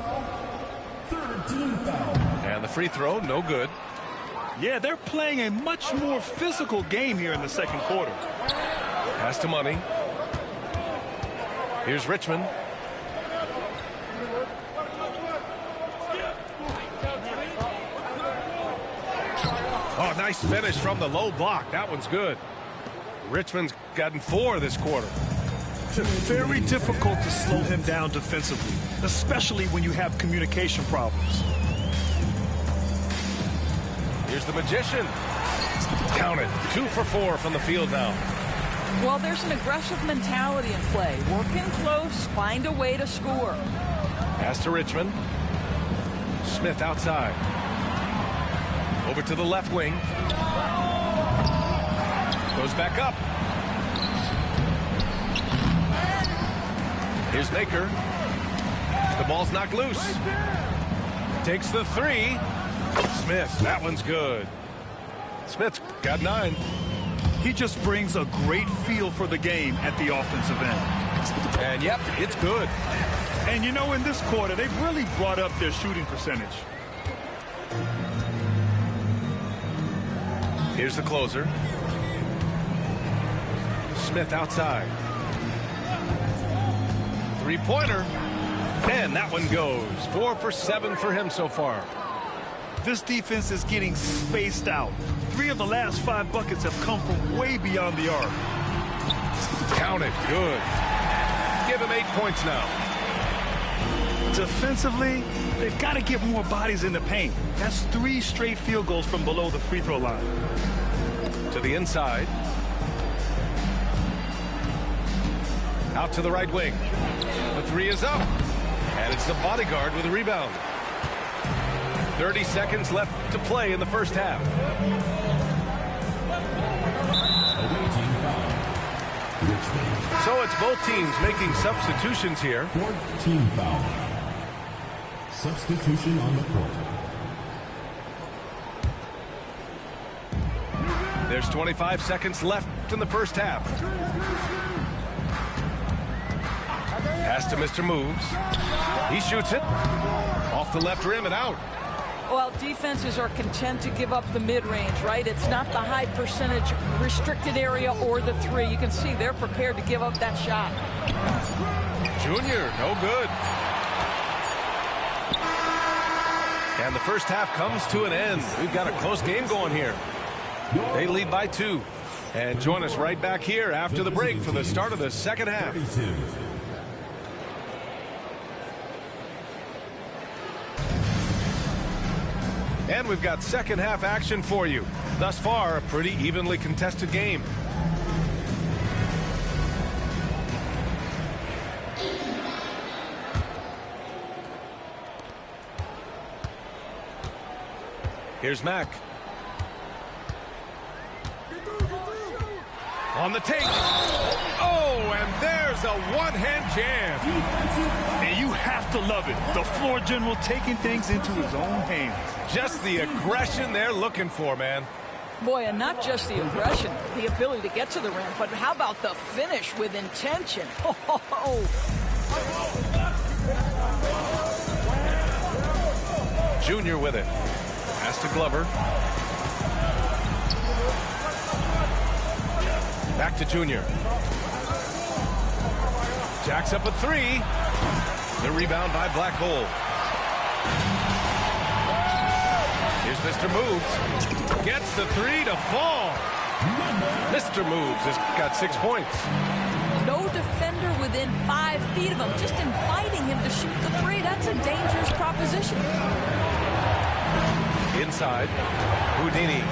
And the free throw, no good. Yeah, they're playing a much more physical game here in the second quarter. Pass to Money. Here's Richmond. Oh, nice finish from the low block. That one's good. Richmond's gotten 4 this quarter. It's very difficult to slow him down defensively, especially when you have communication problems. Here's the Magician. Counted. 2 for 4 from the field now. Well, there's an aggressive mentality in play. Working close, find a way to score. Pass to Richmond. Smith outside. Over to the left wing. Goes back up. Here's Maker. The ball's knocked loose. Takes the 3. Smith, that one's good. Smith's got 9. He just brings a great feel for the game at the offensive end. And yep, it's good. And you know, in this quarter, they've really brought up their shooting percentage. Here's the closer. Smith outside. Three-pointer. And that one goes. 4 for 7 for him so far. This defense is getting spaced out. 3 of the last 5 buckets have come from way beyond the arc. Count it. Good. Give him 8 points now. Defensively, they've got to get more bodies in the paint. That's 3 straight field goals from below the free throw line. To the inside. Out to the right wing. The 3 is up. And it's the bodyguard with a rebound. 30 seconds left to play in the first half. So it's both teams making substitutions here. 14 foul. Substitution on the court. There's 25 seconds left in the first half. Pass to Mr. Moves. He shoots it. Off the left rim and out. Well, defenses are content to give up the mid-range, right? It's not the high percentage restricted area or the 3. You can see they're prepared to give up that shot. Junior, no good. And the first half comes to an end. We've got a close game going here. They lead by 2. And join us right back here after the break for the start of the second half. And we've got second half action for you. Thus far, a pretty evenly contested game. Here's Mack. On the take. Oh, and there's a one-hand jam. And you have to love it. The floor general taking things into his own hands. Just the aggression they're looking for, man. Boy, and not just the aggression, the ability to get to the rim, but how about the finish with intention? Junior with it. Pass to Glover. Back to Junior. Jacks up a 3. The rebound by Black Hole. Here's Mr. Moves. Gets the 3 to fall. Mr. Moves has got 6 points. No defender within 5 feet of him, just inviting him to shoot the 3. That's a dangerous proposition. Inside, Houdini.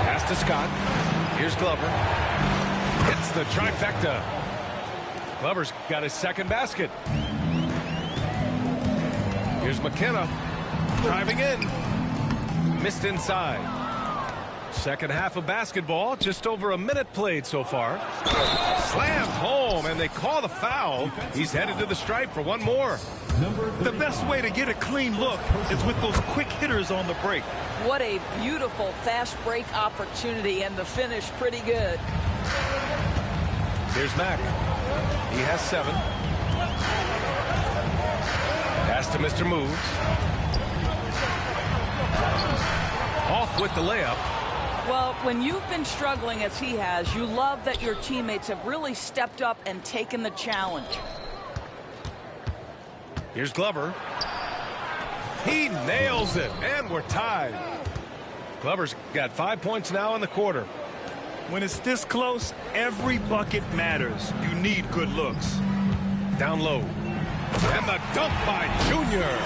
Pass to Scott. Here's Glover. Hits the trifecta. Glover's got his second basket. Here's McKenna. Driving in. Missed inside. Second half of basketball. Just over a minute played so far. Slammed home, and they call the foul. He's headed to the stripe for one more. The best way to get a clean look is with those quick hitters on the break. What a beautiful fast break opportunity, and the finish pretty good. Here's Mack. He has 7. Pass to Mr. Moves. Off with the layup. Well, when you've been struggling as he has, you love that your teammates have really stepped up and taken the challenge. Here's Glover. He nails it, and we're tied. Glover's got 5 points now in the quarter. When it's this close, every bucket matters. You need good looks. Down low. And the dunk by Junior.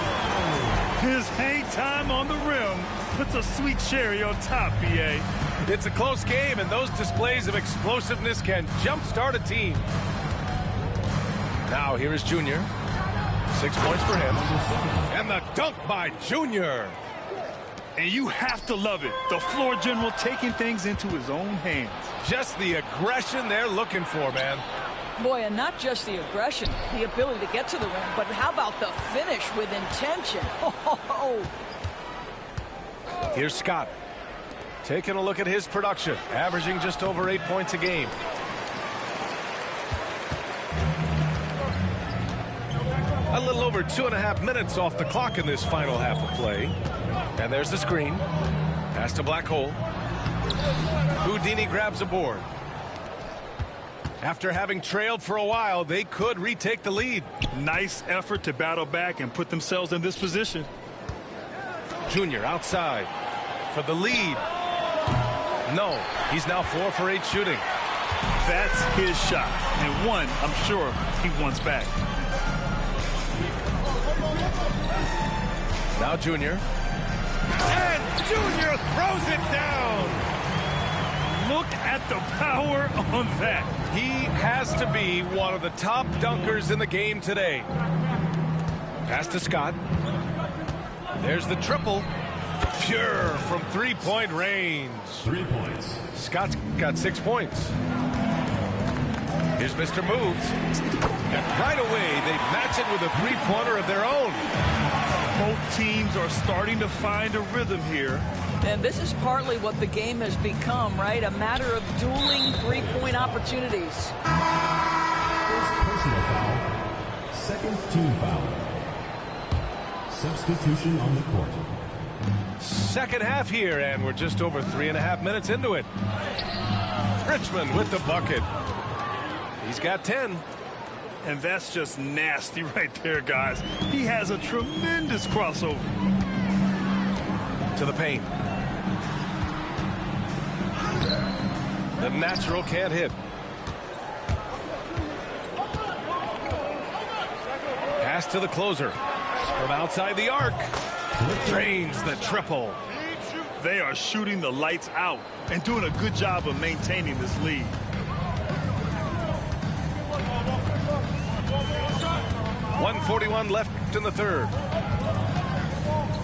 His hang time on the rim puts a sweet cherry on top, B.A. It's a close game, and those displays of explosiveness can jumpstart a team. Now here is Junior. 6 points for him. And the dunk by Junior. And you have to love it. The floor general taking things into his own hands. Just the aggression they're looking for, man. Boy, and not just the aggression, the ability to get to the rim, but how about the finish with intention? Here's Scott. Taking a look at his production, averaging just over 8 points a game. A little over 2.5 minutes off the clock in this final half of play. And there's the screen. Pass to Black Hole. Houdini grabs a board. After having trailed for a while, they could retake the lead. Nice effort to battle back and put themselves in this position. Junior outside for the lead. No, he's now 4 for 8 shooting. That's his shot, and one I'm sure he wants back. Now Junior. And Junior throws it down. Look at the power on that. He has to be one of the top dunkers in the game today. Pass to Scott. There's the triple. Pure from three-point range. 3 points. Scott's got 6 points. Here's Mr. Moves. And right away, they match it with a three-pointer of their own. Both teams are starting to find a rhythm here. And this is partly what the game has become, right? A matter of dueling three-point opportunities. First personal foul. Second team foul. Substitution on the court. Second half here, and we're just over 3.5 minutes into it. Richmond with the bucket. He's got 10. And that's just nasty right there, guys. He has a tremendous crossover. To the paint. The natural can't hit. Pass to the closer. From outside the arc. Drains the triple. They are shooting the lights out and doing a good job of maintaining this lead. .141 left in the third.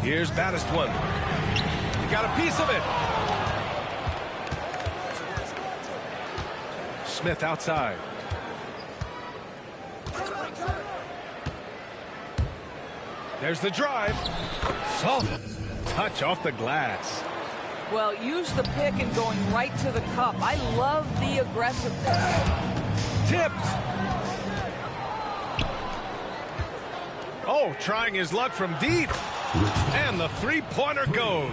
Here's Battistone. He got a piece of it. Smith outside. There's the drive. Soft touch off the glass. Well, use the pick and going right to the cup. I love the aggressiveness. Tipped. Oh, trying his luck from deep. And the three-pointer goes.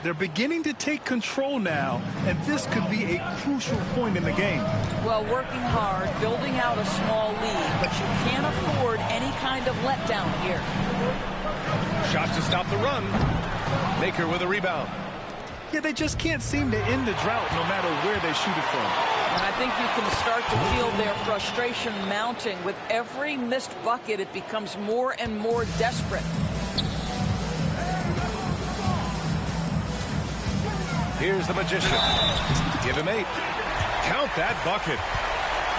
They're beginning to take control now, and this could be a crucial point in the game. Well, working hard, building out a small lead, but you can't afford any kind of letdown here. Shot to stop the run. Maker with a rebound. Yeah, they just can't seem to end the drought no matter where they shoot it from. And I think you can start to feel their frustration mounting. With every missed bucket, it becomes more and more desperate. Here's the magician. Give him 8. Count that bucket.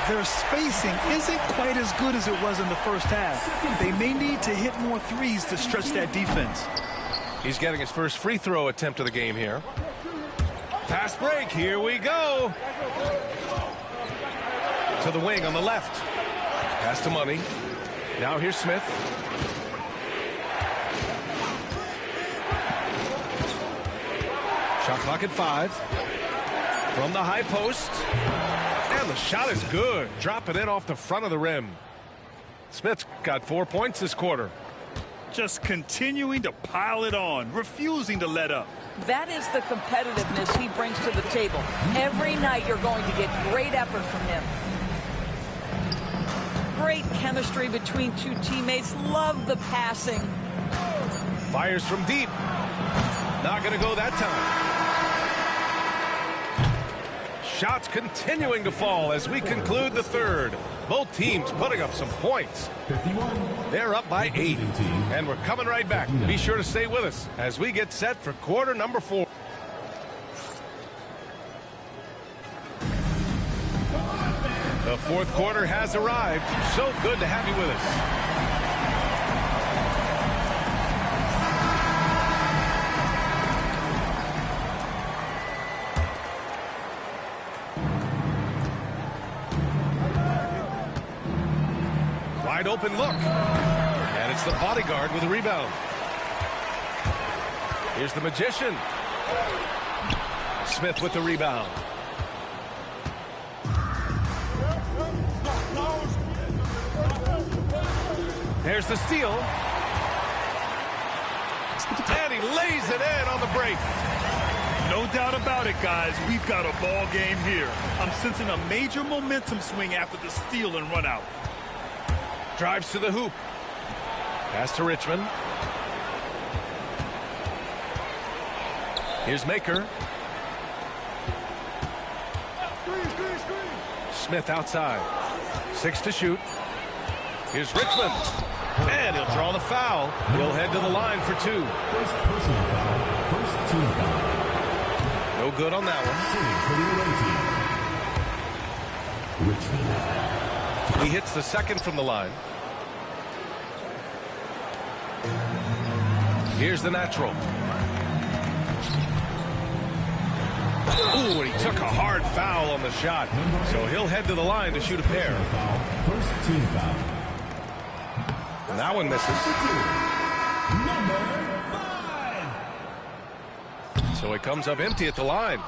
Their spacing isn't quite as good as it was in the first half. They may need to hit more threes to stretch that defense. He's getting his first free throw attempt of the game here. Fast break. Here we go. To the wing on the left. Pass to Money. Now here's Smith. Shot clock at 5. From the high post. And the shot is good. Dropping it off the front of the rim. Smith's got 4 points this quarter. Just continuing to pile it on, refusing to let up. That is the competitiveness he brings to the table. Every night you're going to get great effort from him. Great chemistry between two teammates. Love the passing. Fires from deep. Not going to go that time. Shots continuing to fall as we conclude the third. Both teams putting up some points. 51. They're up by 8. And we're coming right back. Be sure to stay with us as we get set for quarter number 4. The fourth quarter has arrived. So good to have you with us. Wide open look. And it's the bodyguard with a rebound. Here's the magician. Smith with the rebound. There's the steal. And he lays it in on the break. No doubt about it, guys. We've got a ball game here. I'm sensing a major momentum swing after the steal and run out. Drives to the hoop. Pass to Richmond. Here's Maker. Smith outside. 6 to shoot. Here's Richmond. And he'll draw the foul. He'll head to the line for 2. First personal foul. First team foul. No good on that one. For the away team. Richmond. He hits the second from the line. Here's the natural. Ooh, and he took a hard foul on the shot. So he'll head to the line to shoot a pair. First team foul. And that one misses. Number 5. So it comes up empty at the line.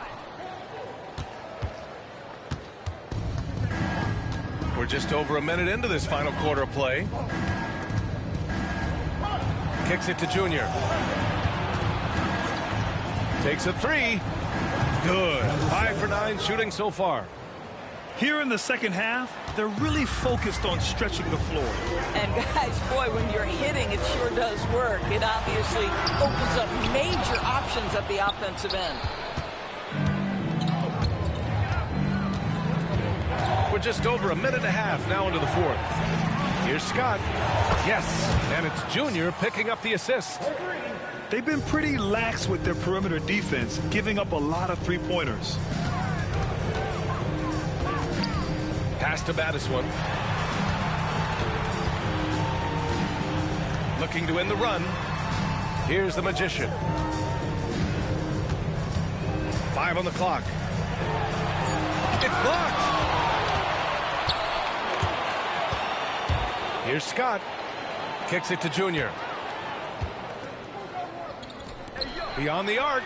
We're just over a minute into this final quarter of play. Kicks it to Junior. Takes a 3. Good. 5 for 9 shooting so far. Here in the second half, they're really focused on stretching the floor. And guys, boy, when you're hitting, it sure does work. It obviously opens up major options at the offensive end. We're just over a minute and a half now into the fourth. Here's Scott. Yes, and it's Junior picking up the assist. They've been pretty lax with their perimeter defense, giving up a lot of three-pointers. Pass to Battiswan. Looking to win the run. Here's the Magician. 5 on the clock. It's blocked. Here's Scott. Kicks it to Junior. Beyond the arc.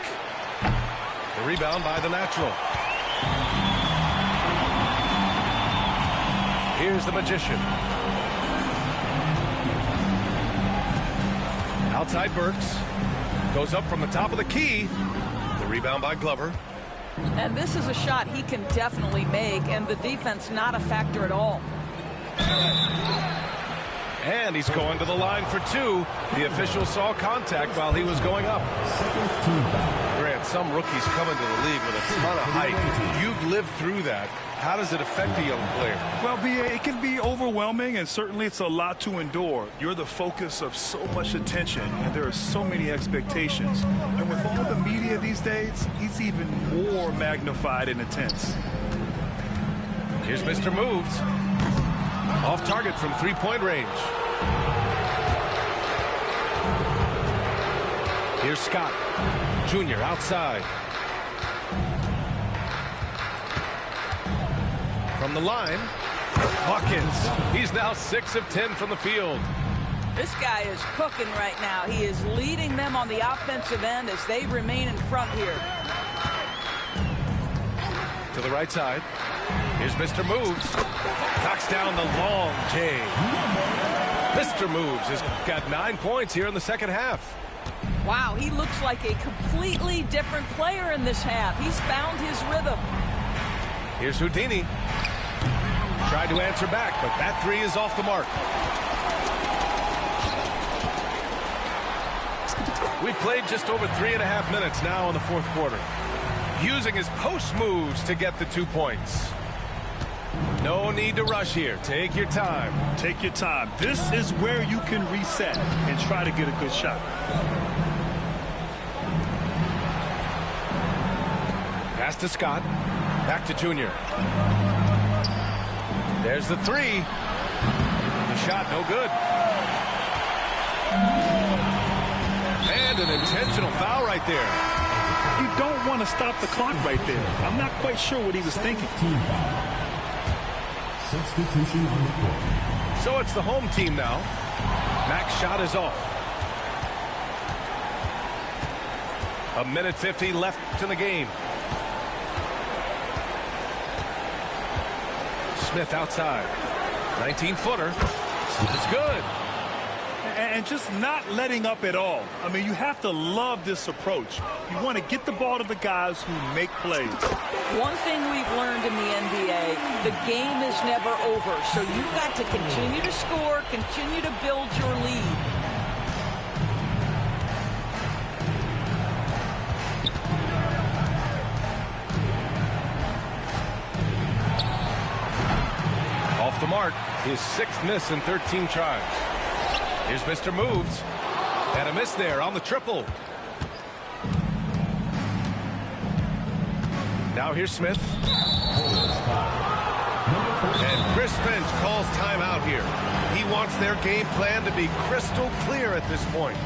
The rebound by the natural. Here's the Magician. Outside Burks. Goes up from the top of the key. The rebound by Glover. And this is a shot he can definitely make, and the defense not a factor at all. And he's going to the line for 2. The official saw contact while he was going up. Grant, some rookies come into the league with a ton of height. You've lived through that. How does it affect a young player? Well, it can be overwhelming, and certainly it's a lot to endure. You're the focus of so much attention, and there are so many expectations. And with all the media these days, it's even more magnified and intense. Here's Mr. Moves. Off target from three-point range. Here's Scott. Junior outside. From the line, buckets. He's now 6 of 10 from the field. This guy is cooking right now. He is leading them on the offensive end as they remain in front here. To the right side. Here's Mr. Moves. Knocks down the long J. Mr. Moves has got 9 points here in the second half. Wow, he looks like a completely different player in this half. He's found his rhythm. Here's Houdini. Tried to answer back, but that 3 is off the mark. We played just over 3.5 minutes now in the fourth quarter. Using his post moves to get the 2 points. No need to rush here. Take your time. Take your time. This is where you can reset and try to get a good shot. Pass to Scott. Back to Junior. There's the 3. The shot no good. And an intentional foul right there. You don't want to stop the clock right there. I'm not quite sure what he was thinking. Team foul. Substitution on the court. So it's the home team now. Max shot is off. 1:50 left in the game. Smith outside. 19-footer. It's good. And just not letting up at all. I mean, you have to love this approach. You want to get the ball to the guys who make plays. One thing we've learned in the NBA, the game is never over. So you've got to continue to score, continue to build your lead. off the mark. His 6th miss in 13 tries. Here's Mr. Moves. And a miss there on the triple. Now here's Smith. And Chris Finch calls timeout here. He wants their game plan to be crystal clear at this point.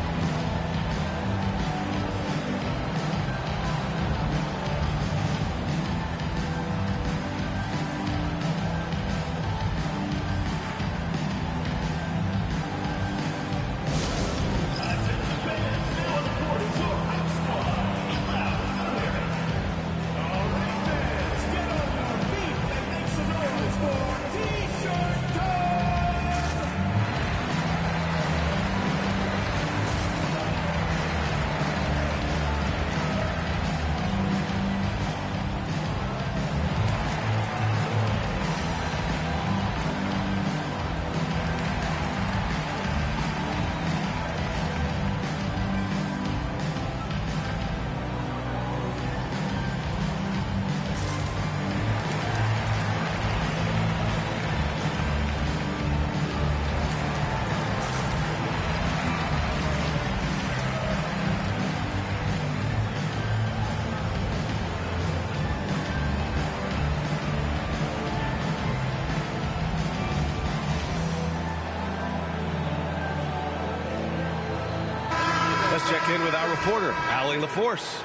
Let's check in with our reporter, Allie LaForce.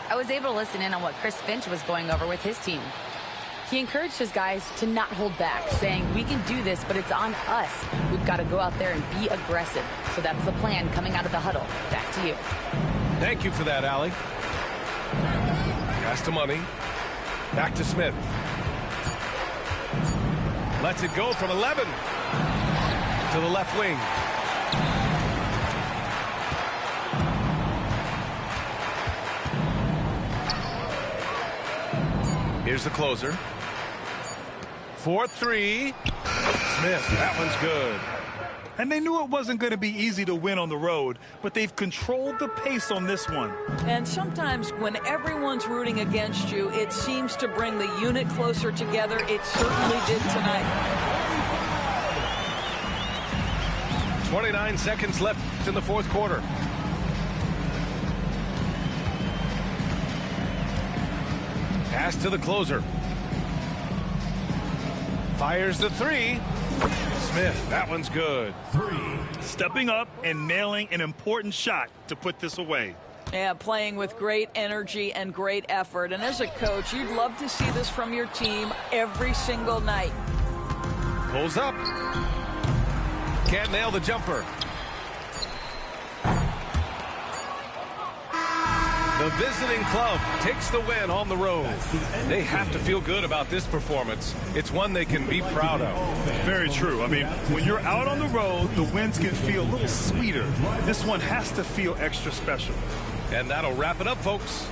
I was able to listen in on what Chris Finch was going over with his team. He encouraged his guys to not hold back, saying, we can do this, but it's on us. We've got to go out there and be aggressive. So that's the plan coming out of the huddle. Back to you. Thank you for that, Allie. Pass to Money. Back to Smith. Lets it go from 11 to the left wing. Here's the closer. 4-3. Smith, that one's good. And they knew it wasn't going to be easy to win on the road, but they've controlled the pace on this one. And sometimes when everyone's rooting against you, it seems to bring the unit closer together. It certainly did tonight. 29 seconds left in the fourth quarter. Pass to the closer. Fires the 3. Smith, that one's good. Stepping up and nailing an important shot to put this away. Yeah, playing with great energy and great effort. And as a coach, you'd love to see this from your team every single night. Pulls up. Can't nail the jumper. The visiting club takes the win on the road. They have to feel good about this performance. It's one they can be proud of. Very true. I mean, when you're out on the road, the wins can feel a little sweeter. This one has to feel extra special. And that'll wrap it up, folks.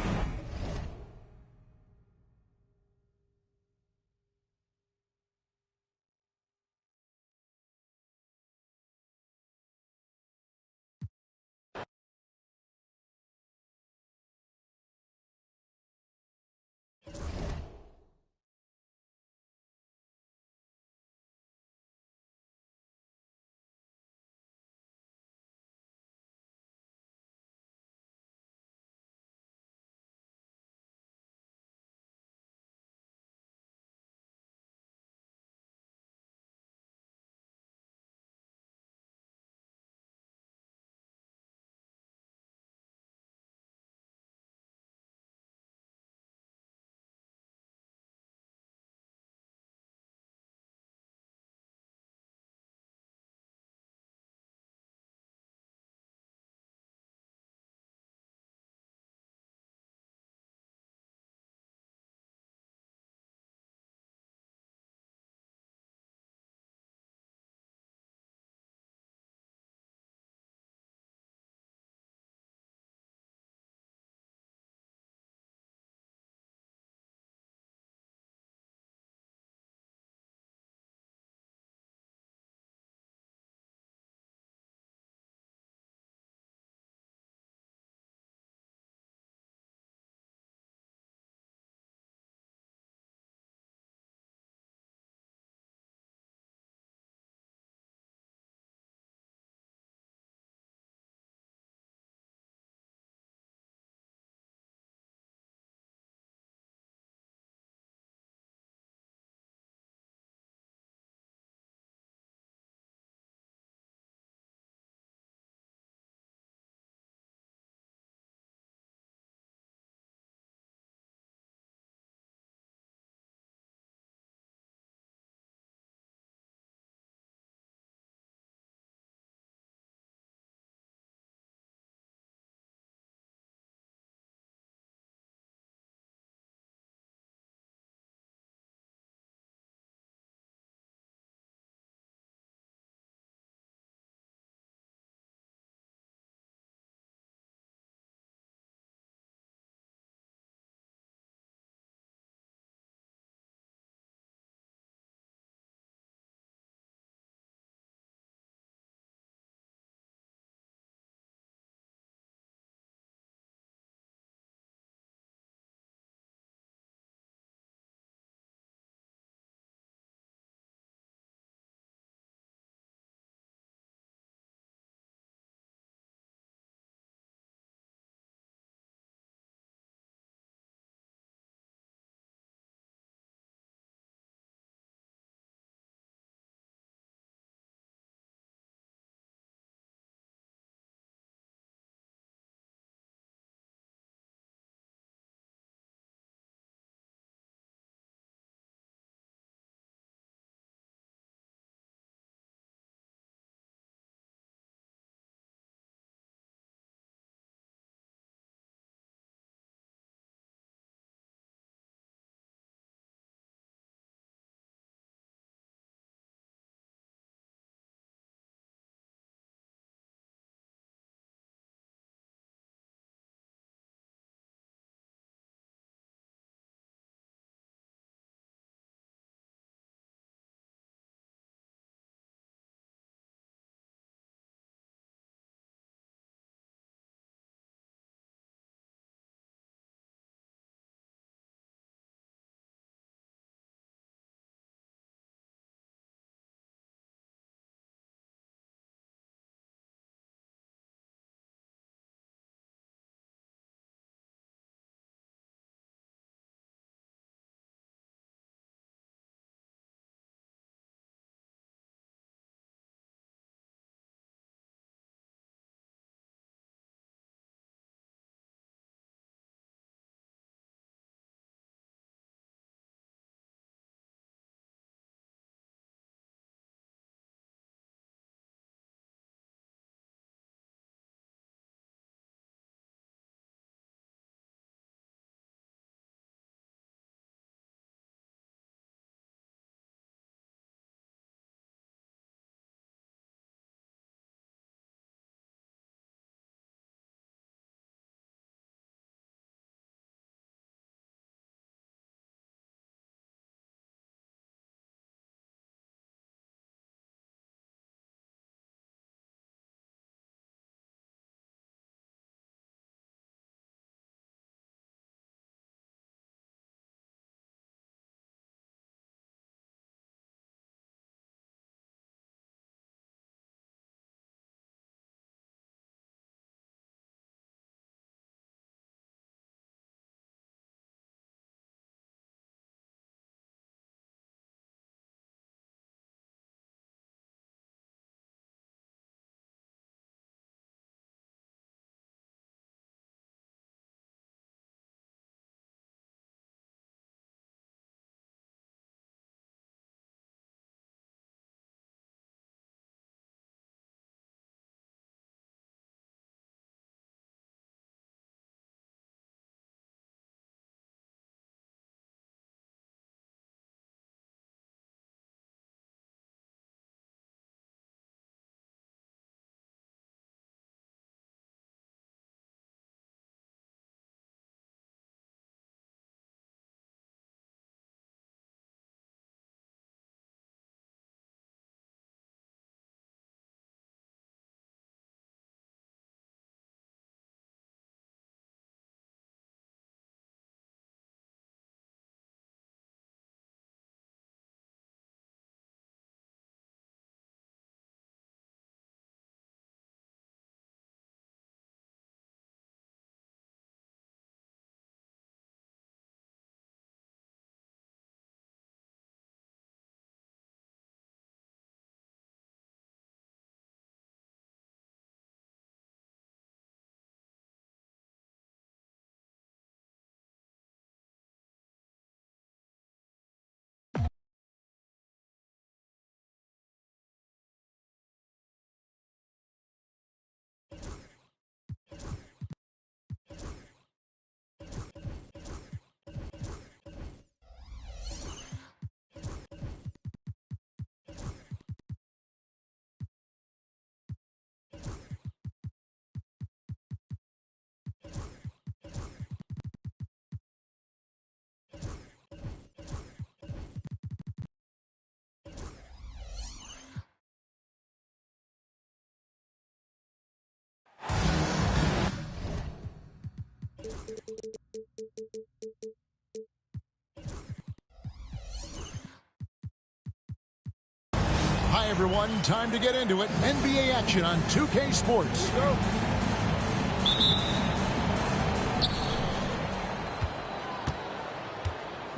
Hi, everyone. Time to get into it. NBA action on 2K Sports.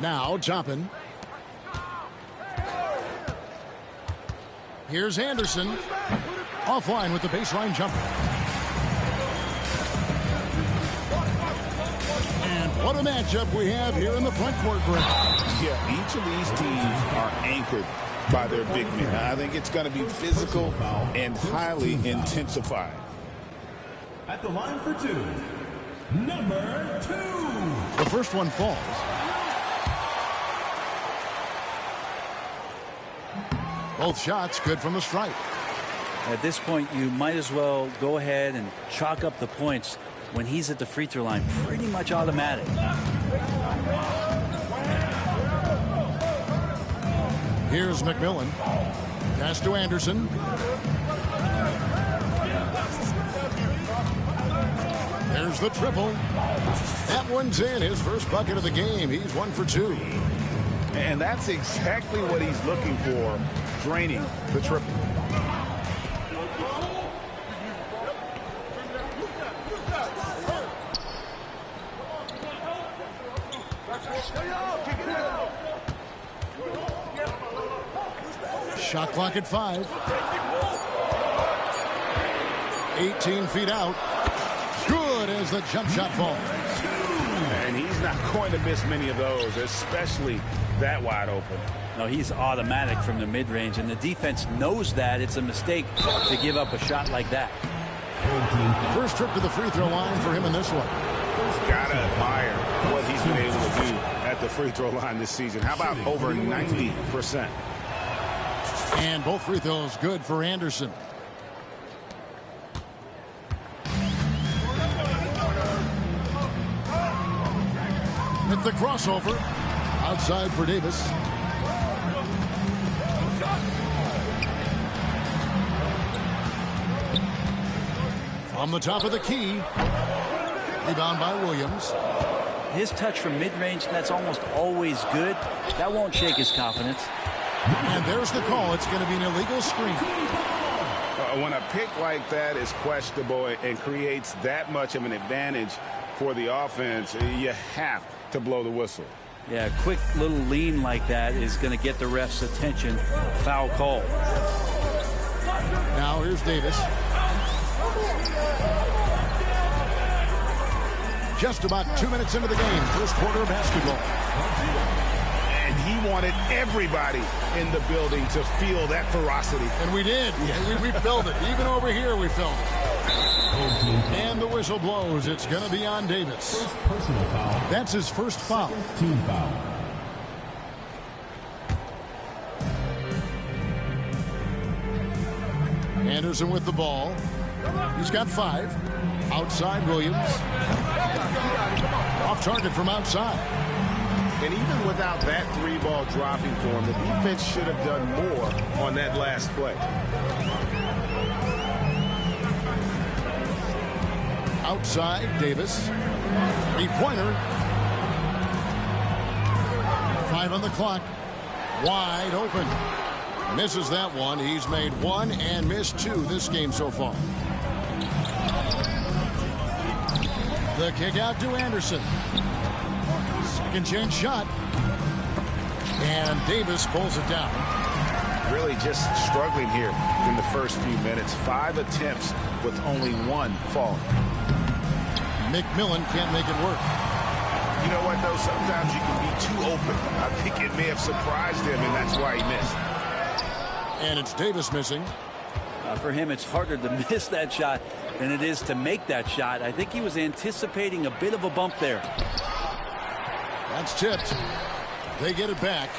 Now, Toppin. Here's Anderson. Offline with the baseline jumper. And what a matchup we have here in the front court, Greg. Yeah, each of these teams are anchored by their big men. I think it's going to be physical and highly intensified. At the line for two, number 2. The first one falls. Both shots good from the stripe. At this point, you might as well go ahead and chalk up the points when he's at the free throw line. Pretty much automatic. Here's McMillan. Pass to Anderson. There's the triple. That one's in. His first bucket of the game. He's 1 for 2. And that's exactly what he's looking for, draining the triple. Shot clock at 5. 18 feet out. Good as the jump shot falls. And he's not going to miss many of those, especially that wide open. No, he's automatic from the mid-range, and the defense knows that. It's a mistake to give up a shot like that. First trip to the free throw line for him in this one. Gotta admire what he's been able to do at the free throw line this season. How about over 90%? And both free throws good for Anderson. At the crossover. Outside for Davis. From the top of the key. Rebound by Williams. His touch from mid-range, that's almost always good. That won't shake his confidence. And there's the call. It's going to be an illegal screen. When a pick like that is questionable and creates that much of an advantage for the offense, you have to blow the whistle. Yeah, a quick little lean like that is going to get the ref's attention. Foul call. Now here's Davis. Just about 2 minutes into the game. First quarter of basketball. And he wanted everybody in the building to feel that ferocity. And we did. Yeah. We felt it. Even over here we felt it. And the whistle blows. It's going to be on Davis. First personal foul. That's his first foul. Team foul. Anderson with the ball. He's got 5. Outside Williams. Off target from outside. And even without that 3-ball dropping for him, the defense should have done more on that last play. Outside, Davis. 3-pointer. 5 on the clock. Wide open. Misses that one. He's made 1 and missed 2 this game so far. The kick out to Anderson. Second chance shot. And Davis pulls it down. Really just struggling here in the first few minutes. 5 attempts with only 1 fall. McMillan can't make it work. You know what, though? Sometimes you can be too open. I think it may have surprised him, and that's why he missed. And it's Davis missing. For him, it's harder to miss that shot than it is to make that shot. I think he was anticipating a bit of a bump there. That's tipped. They get it back.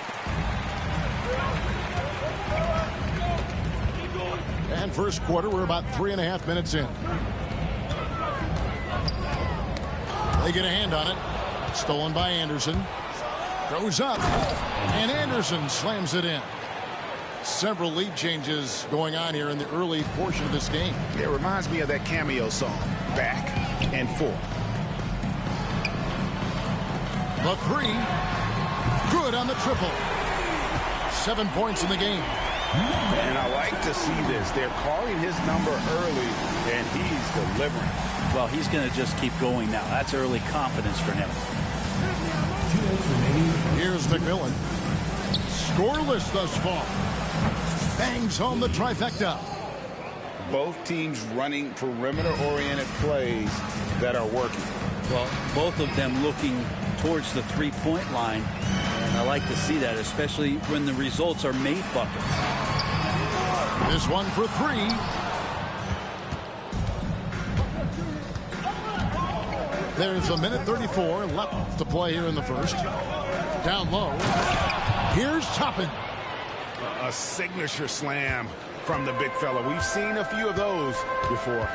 And first quarter, we're about 3.5 minutes in. They get a hand on it. Stolen by Anderson. Goes up. And Anderson slams it in. Several lead changes going on here in the early portion of this game. It reminds me of that Cameo song, Back and Forth. The three. Good on the triple. 7 points in the game. And I like to see this. They're calling his number early, and he's delivering. Well, he's going to just keep going now. That's early confidence for him. Here's McMillan. Scoreless thus far. Bangs home the trifecta. Both teams running perimeter-oriented plays that are working. Well, both of them looking towards the three-point line. And I like to see that, especially when the results are made buckets. This one for three. There's a minute 34 left to play here in the first. Down low. Here's Toppin. A signature slam from the big fella. We've seen a few of those before.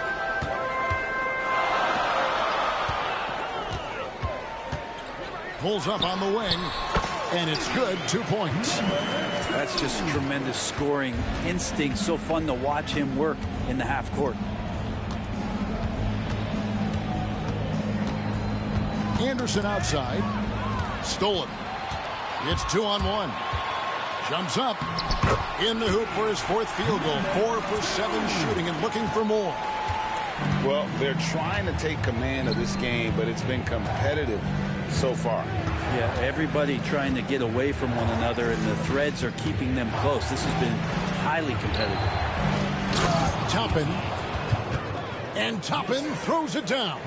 Pulls up on the wing. And it's good. 2 points. That's just tremendous scoring instinct. So fun to watch him work in the half court. Anderson outside. Stolen. It's 2-on-1. Jumps up. In the hoop for his fourth field goal. 4 for 7 shooting and looking for more. Well, they're trying to take command of this game, but it's been competitive so far. Yeah, everybody trying to get away from one another, and the threads are keeping them close. This has been highly competitive. Toppin. And Toppin throws it down.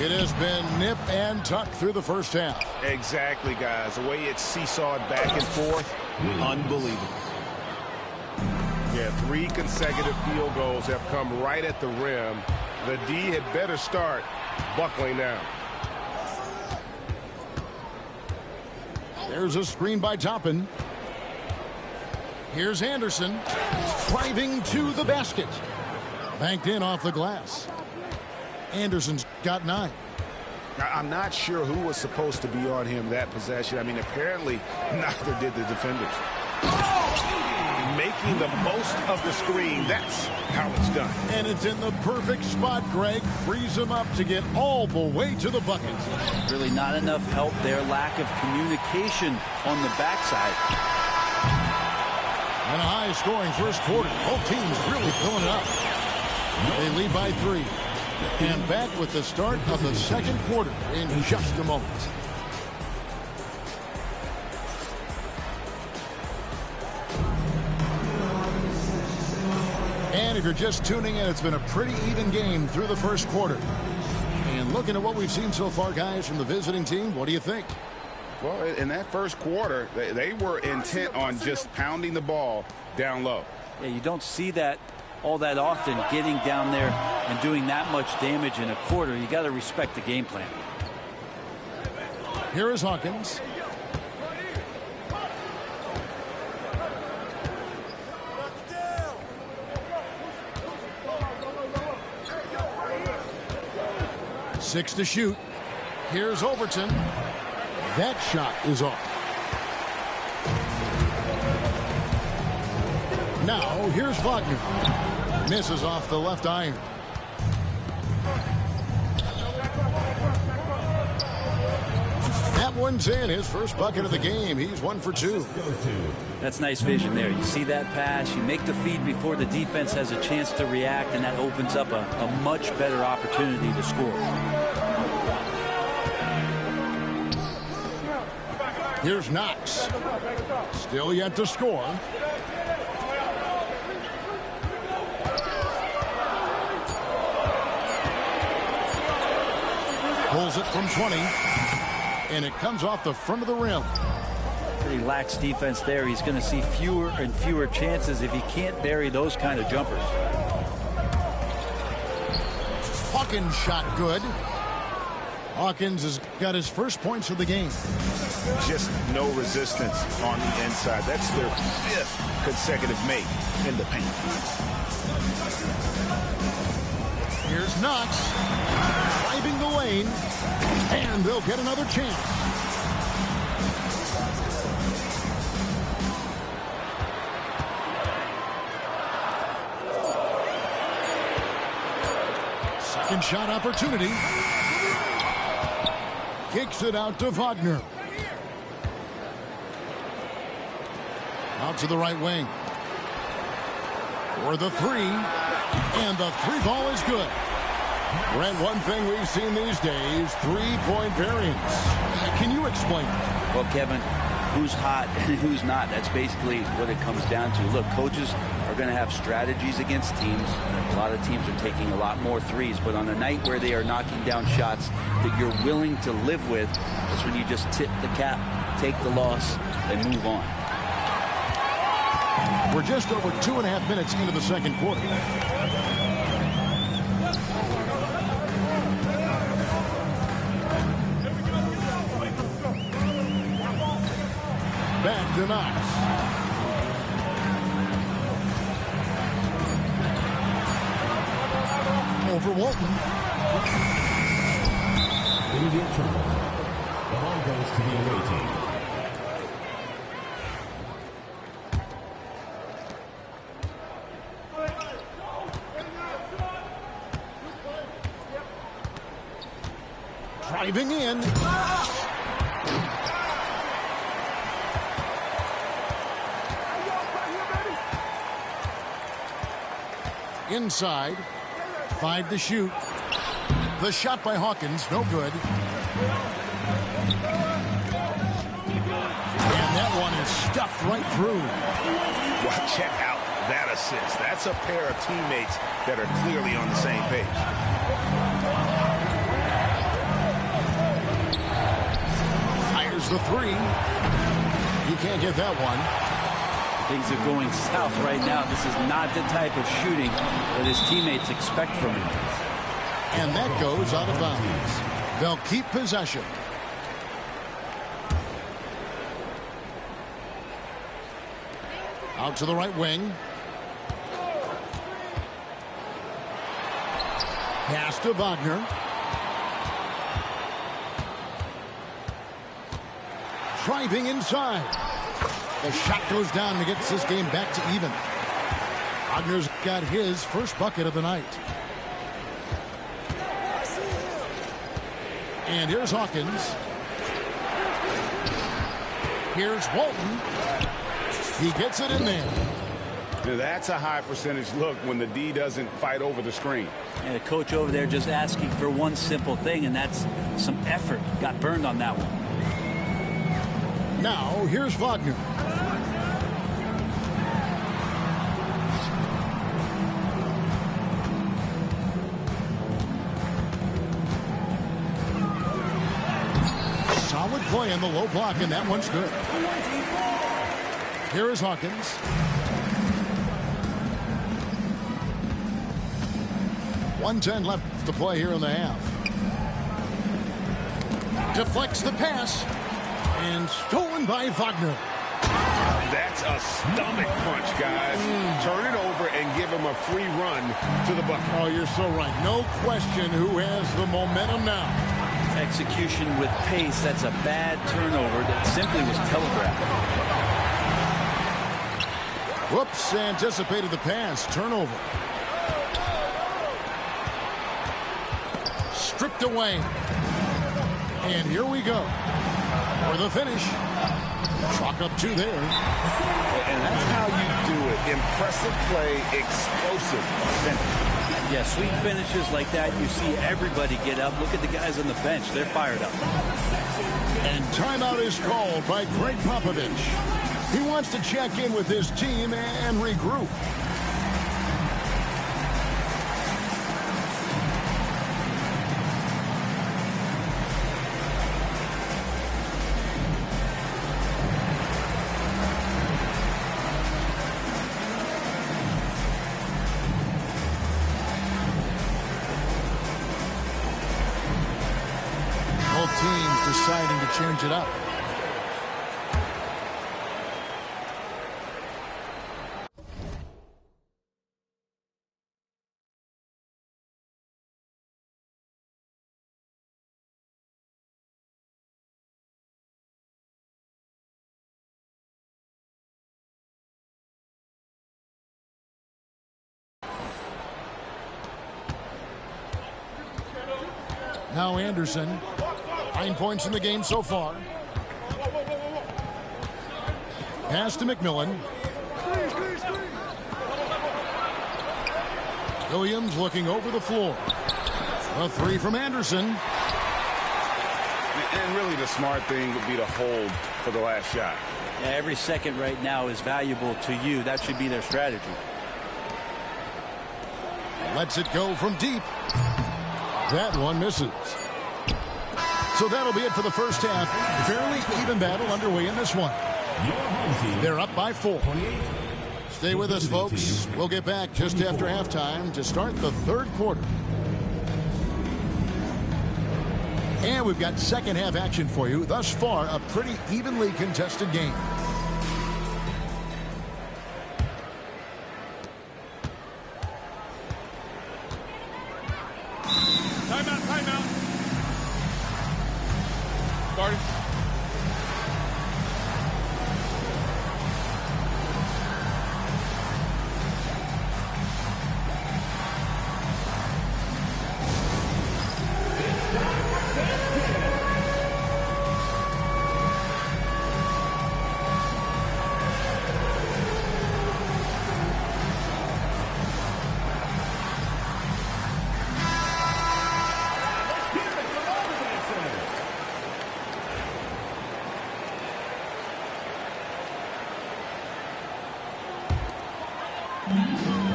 It has been nip and tuck through the first half. Exactly, guys. The way it's seesawed back and forth, unbelievable. Yeah, 3 consecutive field goals have come right at the rim. The D had better start buckling down. There's a screen by Toppin. Here's Anderson. Driving to the basket. Banked in off the glass. Anderson's got 9. Now, I'm not sure who was supposed to be on him that possession. I mean, apparently neither did the defenders. Making the most of the screen. That's how it's done. And it's in the perfect spot, Greg. Frees him up to get all the way to the bucket. Really not enough help there. Lack of communication on the backside. And a high-scoring first quarter. Both teams really filling it up. They lead by 3. And back with the start of the second quarter in just a moment. And if you're just tuning in, it's been a pretty even game through the first quarter. And looking at what we've seen so far, guys, from the visiting team, what do you think? Well, in that first quarter, they were intent on just pounding the ball down low. Yeah, you don't see that all that often, getting down there and doing that much damage in a quarter. You got to respect the game plan. Here is Hawkins. Six to shoot. Here's Overton. That shot is off. Now here's Wagner. Misses off the left iron. That one's in. His first bucket of the game. He's 1 for 2. That's nice vision there. You see that pass, you make the feed before the defense has a chance to react, and that opens up a much better opportunity to score. Here's Knox. Still yet to score. Pulls it from 20. And it comes off the front of the rim. Pretty lax defense there. He's going to see fewer and fewer chances if he can't bury those kind of jumpers. Hawkins shot good. Hawkins has got his first points of the game. Just no resistance on the inside. That's their 5th consecutive make in the paint. Here's Knox. Driving the lane. And they'll get another chance. Second shot opportunity. Kicks it out to Wagner. Out to the right wing. For the three. And the three ball is good. Brent, one thing we've seen these days, three-point variance. Can you explain it? Well, Kevin, who's hot and who's not, that's basically what it comes down to. Look, coaches are going to have strategies against teams. A lot of teams are taking a lot more threes, but on a night where they are knocking down shots that you're willing to live with, that's when you just tip the cap, take the loss, and move on. We're just over 2.5 minutes into the second quarter. Back to Knox. Over Walton. Immediate turnover. The ball goes to the away team. Driving in. Inside. 5 to shoot. The shot by Hawkins, no good. And that one is stuffed right through. Well, check out that assist. That's a pair of teammates that are clearly on the same page. Fires the three. You can't get that one. Things are going south right now. This is not the type of shooting that his teammates expect from him. And that goes out of bounds. They'll keep possession. Out to the right wing. Pass to Wagner. Driving inside. The shot goes down and gets this game back to even. Wagner's got his first bucket of the night. And here's Hawkins. Here's Walton. He gets it in there. Now that's a high percentage look when the D doesn't fight over the screen. And the coach over there just asking for one simple thing, and that's some effort. Got burned on that one. Now, here's Wagner. Solid play in the low block, and that one's good. Here is Hawkins. .110 left to play here in the half. Deflects the pass. And stolen by Wagner. That's a stomach punch, guys. Turn it over and give him a free run to the bucket. Oh, you're so right. No question who has the momentum now. Execution with pace. That's a bad turnover that simply was telegraphed. Whoops, anticipated the pass. Turnover. Stripped away. And here we go. For the finish. Chalk up 2 there. And that's how you do it. Impressive play, explosive finish. Yeah, sweet finishes like that, you see everybody get up. Look at the guys on the bench. They're fired up. And timeout is called by Greg Popovich. He wants to check in with his team and regroup. Teams deciding to change it up. Now Anderson. 9 points in the game so far. Pass to McMillan. Williams looking over the floor. A three from Anderson. And really the smart thing would be to hold for the last shot. Yeah, every second right now is valuable to you. That should be their strategy. Lets it go from deep. That one misses. So that'll be it for the first half. Fairly even battle underway in this one. They're up by 4. Stay with us, folks. We'll get back just after halftime to start the third quarter. And we've got second half action for you. Thus far, a pretty evenly contested game. Timeout. Starting.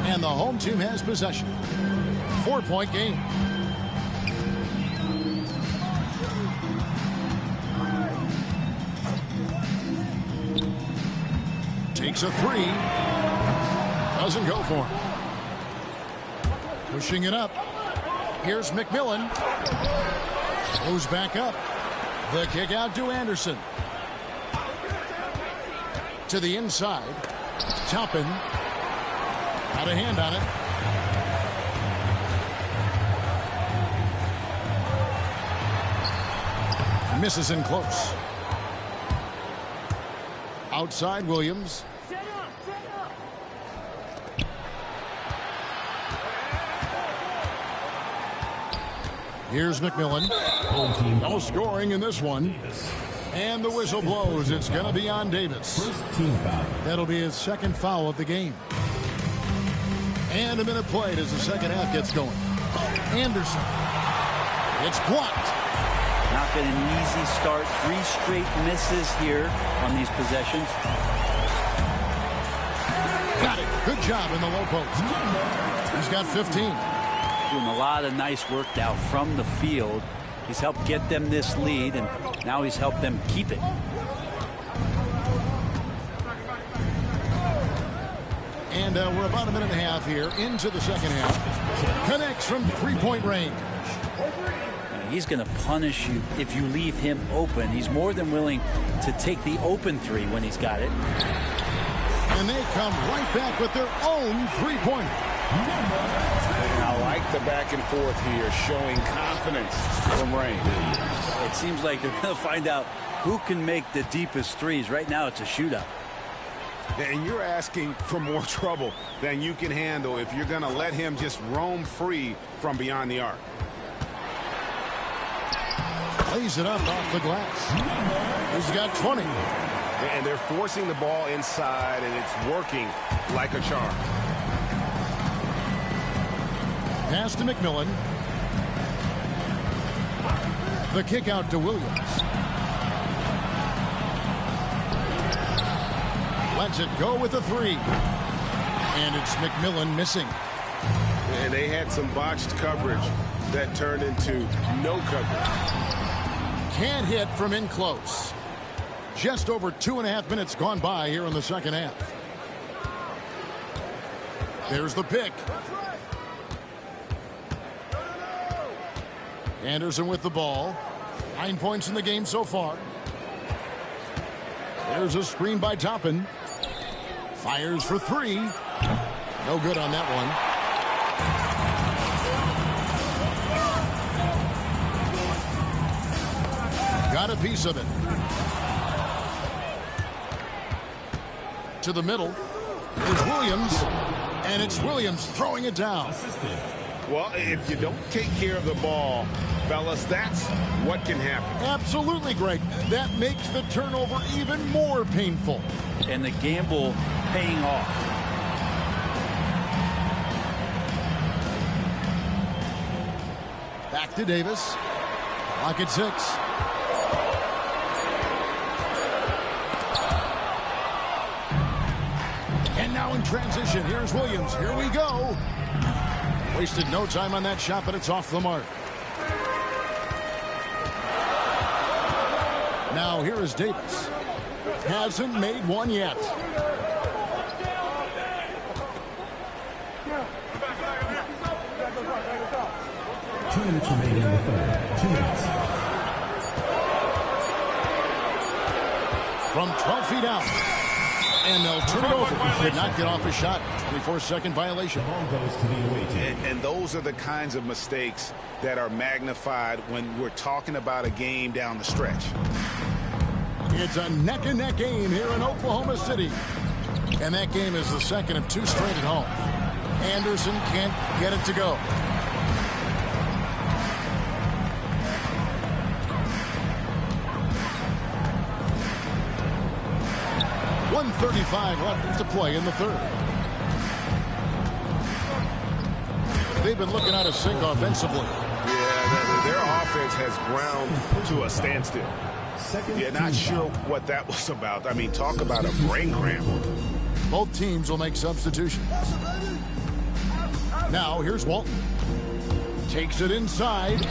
And the home team has possession. 4-point game. Takes a three. Doesn't go for him. Pushing it up. Here's McMillan. Goes back up. The kick out to Anderson. To the inside. Toppin. Got a hand on it. Misses in close. Outside Williams. Here's McMillan. No scoring in this one. And the whistle blows. It's going to be on Davis. First team foul. That'll be his second foul of the game. And a minute played as the second half gets going. Anderson. It's blocked. Not been an easy start. 3 straight misses here on these possessions. Got it. Good job in the low post. He's got 15. Doing a lot of nice work now from the field. He's helped get them this lead, and now he's helped them keep it. And we're about a minute and a half here into the second half. Connects from 3-point range. He's going to punish you if you leave him open. He's more than willing to take the open three when he's got it. And they come right back with their own three-pointer. I like the back and forth here, showing confidence from Rain. It seems like they're going to find out who can make the deepest threes. Right now, it's a shootout. And you're asking for more trouble than you can handle if you're going to let him just roam free from beyond the arc. Lays it up off the glass. He's got 20. And they're forcing the ball inside, and it's working like a charm. Pass to McMillan. The kick out to Williams. Lets it go with a three. And it's McMillan missing. And they had some botched coverage that turned into no coverage. Can't hit from in close. Just over 2.5 minutes gone by here in the second half. There's the pick. Anderson with the ball. 9 points in the game so far. There's a screen by Toppin. Fires for three. No good on that one. Got a piece of it. To the middle. There's Williams. And it's Williams throwing it down. Well, if you don't take care of the ball, fellas, that's what can happen. Absolutely, Greg. That makes the turnover even more painful. And the gamble paying off. Back to Davis. Clock at 6. And now in transition, here's Williams. Here we go. Wasted no time on that shot, but it's off the mark. Now here is Davis. Hasn't made one yet. Two minutes remaining in the third. 2 minutes. From 12 feet out. And they'll turn it over. Did not get off his shot. 24-second violation. Ball goes to the away team. And those are the kinds of mistakes that are magnified when we're talking about a game down the stretch. It's a neck-and-neck game here in Oklahoma City. And that game is the second of 2 straight at home. Anderson can't get it to go. .135 left to play in the third. They've been looking out of sync offensively. Yeah, their offense has ground to a standstill. Yeah, not sure what that was about. I mean, talk about a brain cramp. Both teams will make substitutions. Now, here's Walton. Takes it inside.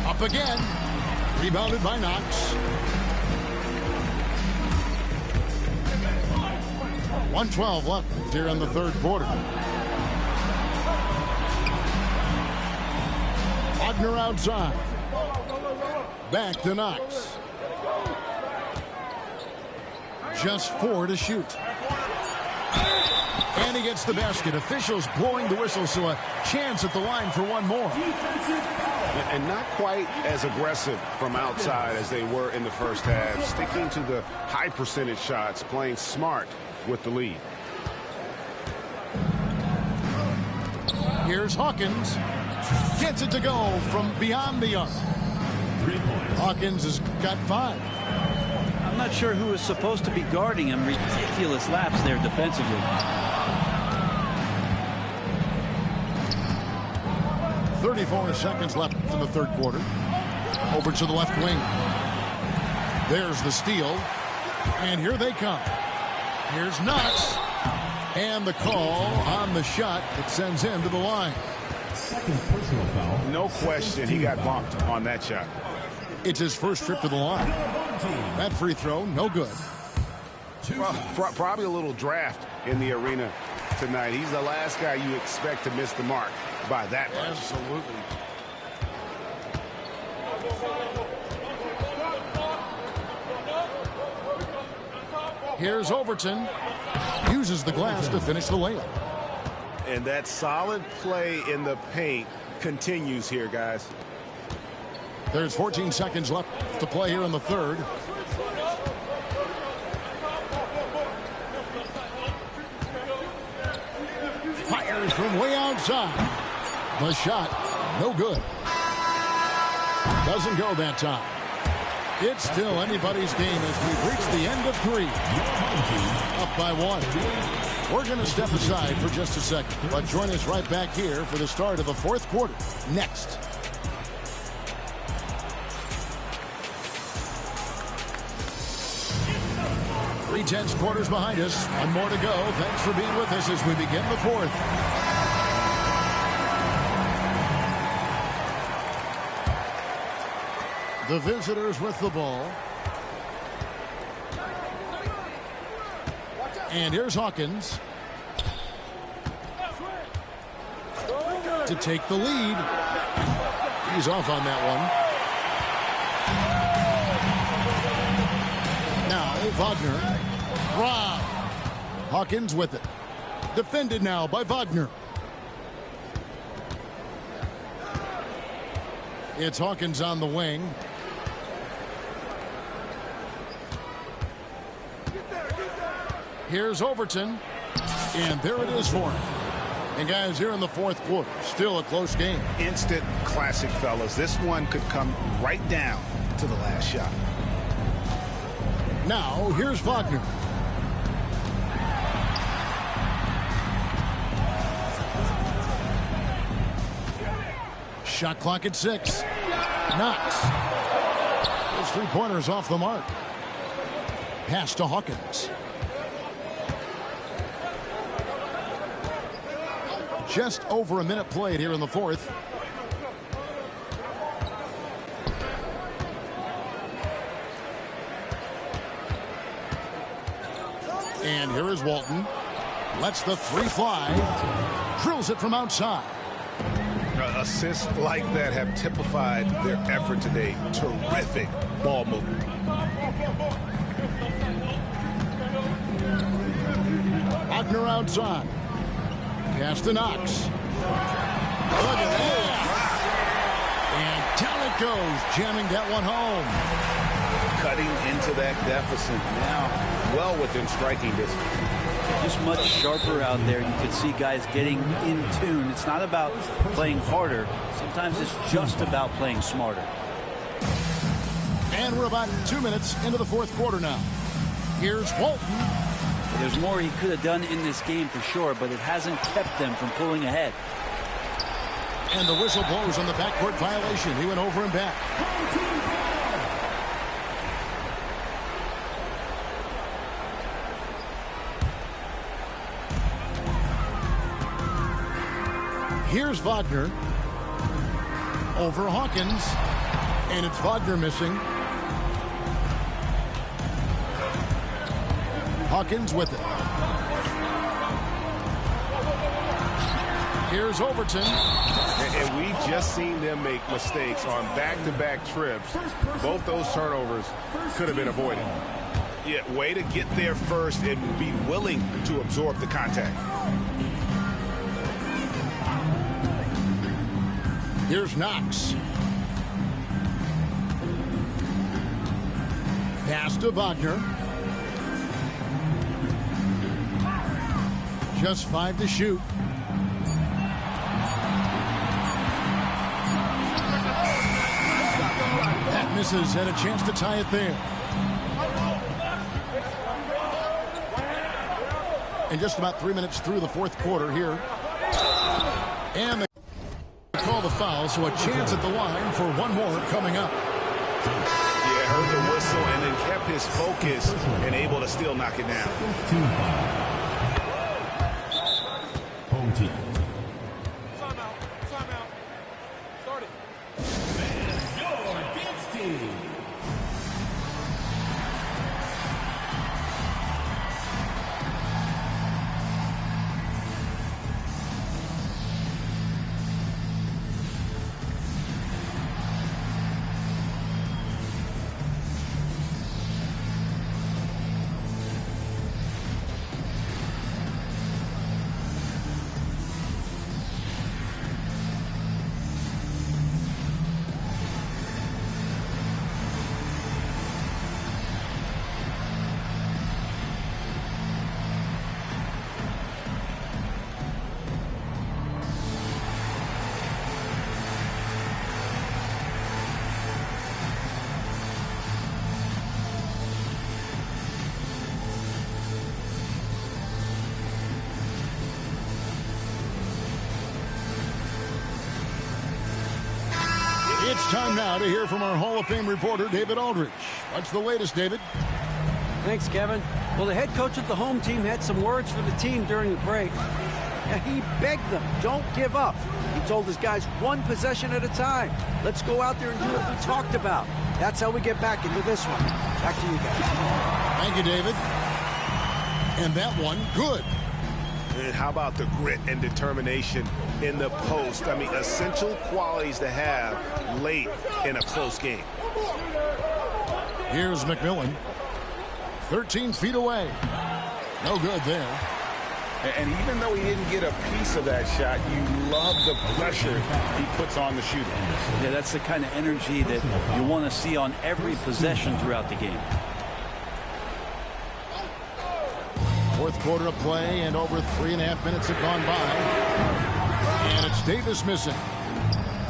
Up again. Rebounded by Knox. 1:12 left here in the third quarter. Wagner outside. Back to Knox. Just 4 to shoot. And he gets the basket. Officials blowing the whistle, so a chance at the line for one more. And not quite as aggressive from outside as they were in the first half. Sticking to the high percentage shots, playing smart with the lead. Here's Hawkins. Gets it to go from beyond the arc. Hawkins has got 5. I'm not sure who is supposed to be guarding him. Ridiculous lapse there defensively. 34 seconds left in the third quarter. Over to the left wing. There's the steal. And here they come. Here's Knox. And the call on the shot that sends him to the line. Second personal foul. No question he got bumped on that shot. It's his first trip to the line. That free throw, no good. Probably a little draft in the arena tonight. He's the last guy you expect to miss the mark by that much. Absolutely. Here's Overton. Uses the glass to finish the layup. And that solid play in the paint continues here, guys. There's 14 seconds left to play here in the third. Fires from way outside. The shot, no good. Doesn't go that time. It's still anybody's game as we've reached the end of 3. Up by 1. We're going to step aside for just a second, but join us right back here for the start of the fourth quarter. Next. Three-tenths quarters behind us. One more to go. Thanks for being with us as we begin the fourth. The visitors with the ball. And here's Hawkins to take the lead. He's off on that one. Now Wagner. Rob. Hawkins with it. Defended now by Wagner. It's Hawkins on the wing. Here's Overton. And there it is for him. And guys, here in the fourth quarter, still a close game. Instant classic, fellas. This one could come right down to the last shot. Now, here's Wagner. Shot clock at 6. Knox. Those three-pointers off the mark. Pass to Hawkins. Just over a minute played here in the fourth. And here is Walton. Lets the three fly. Drills it from outside. Assists like that have typified their effort today. Terrific ball movement. Wagner outside. Pass to Knox. Look at that. And down it goes, jamming that one home. Cutting into that deficit now, well within striking distance. Just much sharper out there. You can see guys getting in tune. It's not about playing harder. Sometimes it's just about playing smarter. And we're about 2 minutes into the fourth quarter now. Here's Walton. There's more he could have done in this game for sure, but it hasn't kept them from pulling ahead. And the whistle blows on the backcourt violation. He went over and back. Here's Wagner. Over Hawkins. And it's Wagner missing. Hawkins with it. Here's Overton. And we just seen them make mistakes on back-to-back trips. Both those turnovers could have been avoided. Yeah, way to get there first and be willing to absorb the contact. Here's Knox. Pass to Wagner. Just 5 to shoot. That misses, and a chance to tie it there. And just about 3 minutes through the fourth quarter here. And they call the foul, so a chance at the line for one more coming up. Yeah, heard the whistle and then kept his focus and able to still knock it down. Home team. Timeout. Start it. Your against team. It's time now to hear from our Hall of Fame reporter, David Aldridge. What's the latest, David? Thanks, Kevin. Well, the head coach of the home team had some words for the team during the break. He begged them, don't give up. He told his guys, one possession at a time. Let's go out there and do what we talked about. That's how we get back into this one. Back to you guys. Thank you, David. And that one, good. And how about the grit and determination in the post? I mean, essential qualities to have late in a close game. Here's McMillan. 13 feet away. No good there. And even though he didn't get a piece of that shot, you love the pressure he puts on the shooter. Yeah, that's the kind of energy that you want to see on every possession throughout the game. Fourth quarter of play, and over 3.5 minutes have gone by. And it's Davis missing.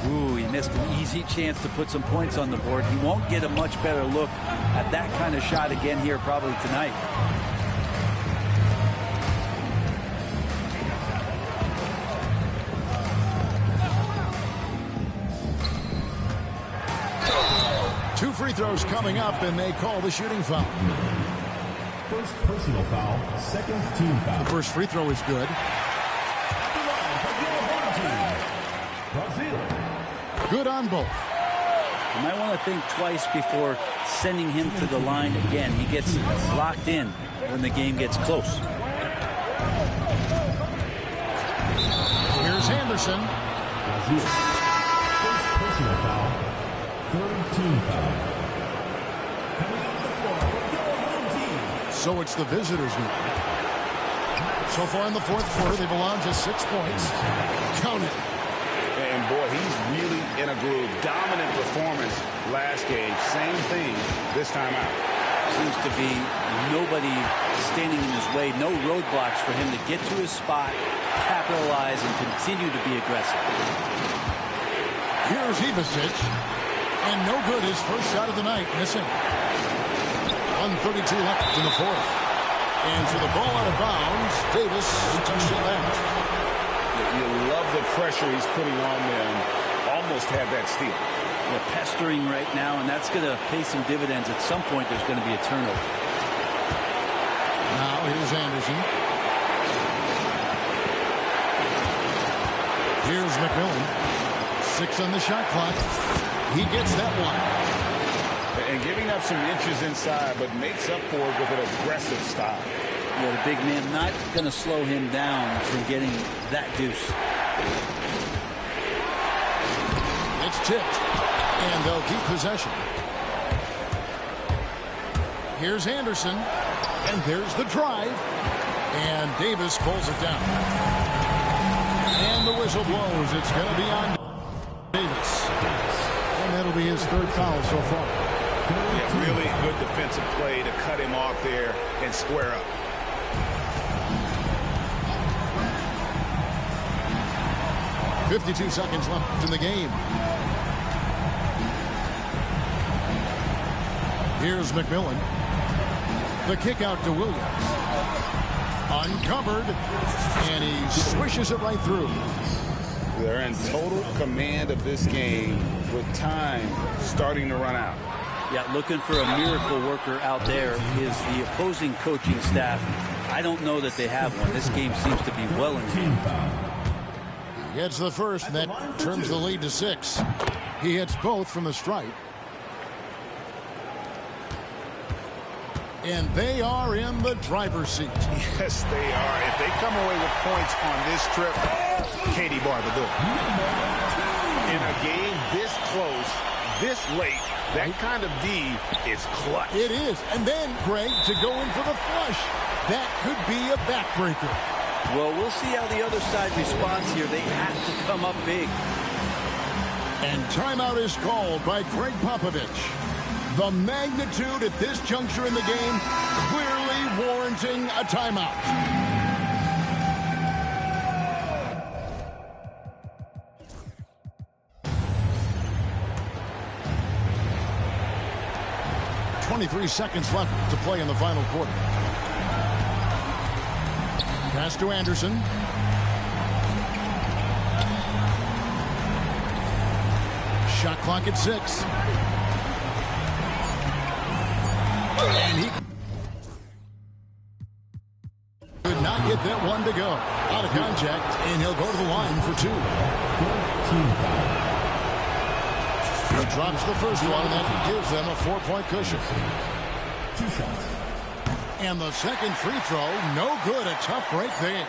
Ooh, he missed an easy chance to put some points on the board. He won't get a much better look at that kind of shot again here probably tonight. Two free throws coming up, and they call the shooting foul. First personal foul, second team foul. The first free throw is good. Brazil. Good on both. You might want to think twice before sending him to the line again. He gets locked in when the game gets close. Here's Anderson. Brazil. First personal foul, third team foul. Coming off the floor for your home team. So it's the visitors now. So far in the fourth quarter, they've allowed just 6 points. Count it. And boy, he's really in a groove. Dominant performance last game. Same thing this time out. Seems to be nobody standing in his way. No roadblocks for him to get to his spot, capitalize, and continue to be aggressive. Here's Ivicic. And no good. His first shot of the night. Missing. 1:32 left in the fourth. And so the ball out of bounds. Davis touched it left. You love the pressure he's putting on them. Almost had that steal. They're pestering right now, and that's going to pay some dividends. At some point, there's going to be a turnover. Now here's Anderson. Here's McMillan. 6 on the shot clock. He gets that one. And giving up some inches inside, but makes up for it with an aggressive style. Yeah, the big man not going to slow him down from getting that deuce. It's tipped, and they'll keep possession. Here's Anderson, and there's the drive, and Davis pulls it down. And the whistle blows. It's going to be on Davis, and that'll be his third foul so far. Yeah, really good defensive play to cut him off there and square up. .52 seconds left in the game. Here's McMillan. The kick out to Williams. Uncovered, and he swishes it right through. They're in total command of this game with time starting to run out. Yeah, looking for a miracle worker out there is the opposing coaching staff. I don't know that they have one. This game seems to be well in hand. He gets the first, and that trims the lead to 6. He hits both from the stripe. And they are in the driver's seat. Yes, they are. If they come away with points on this trip, Katie Barr will do it. In a game this close, this late, that kind of D is clutch. It is. And then, Greg, to go in for the flush. That could be a backbreaker. Well, we'll see how the other side responds here. They have to come up big. And timeout is called by Greg Popovich. The magnitude at this juncture in the game clearly warranting a timeout. .23 seconds left to play in the final quarter. Pass to Anderson. Shot clock at 6. And he could not get that one to go. Out of contact, and he'll go to the line for 2. He drops the first one, and that gives them a 4-point cushion. 2 shots. And the second free throw, no good. A tough break there.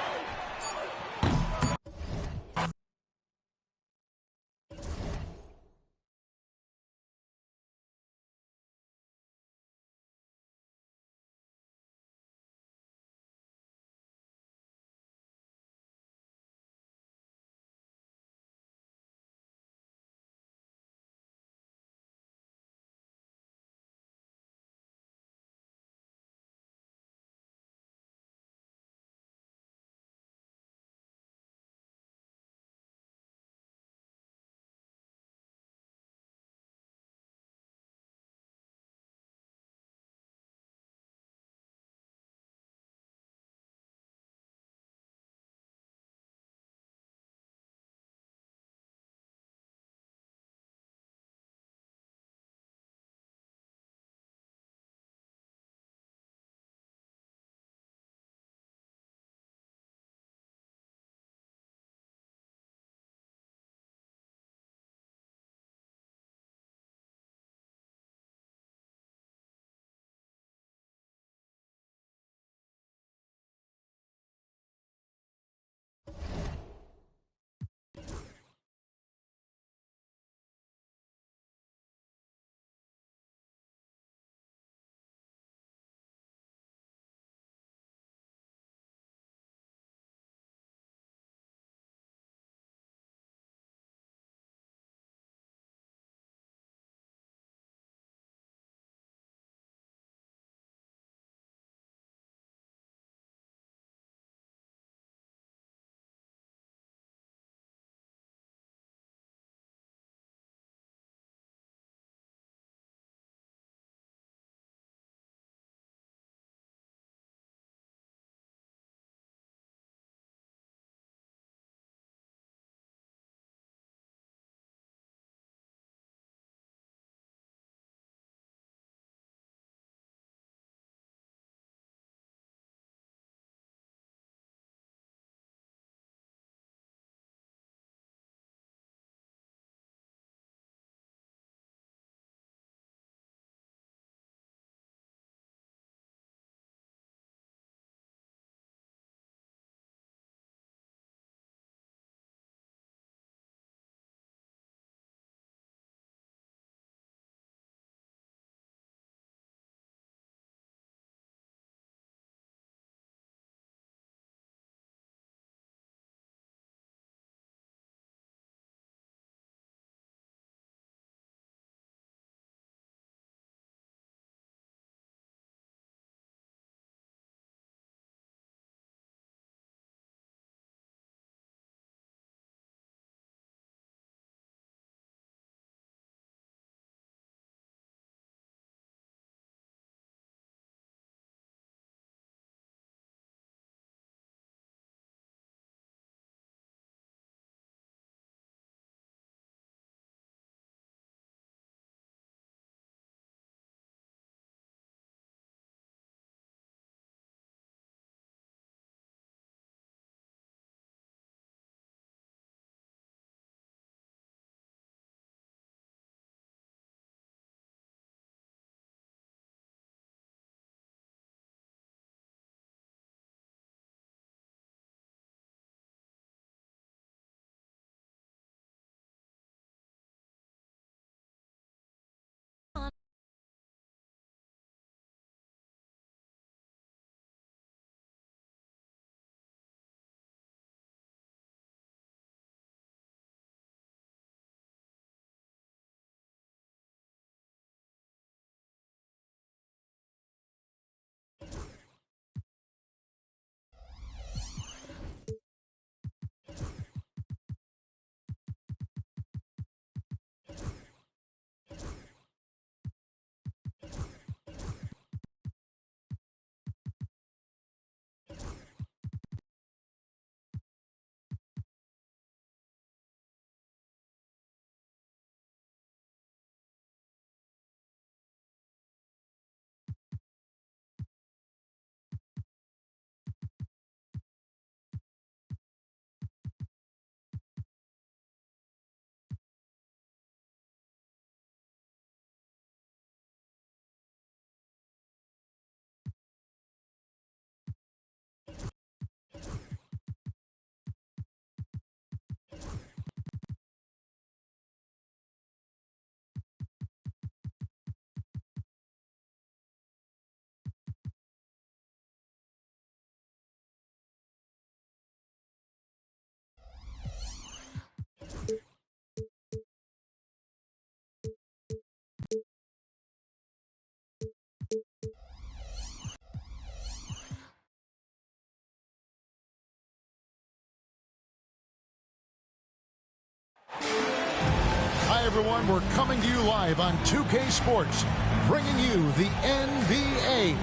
Hi, everyone. We're coming to you live on 2K Sports, bringing you the NBA.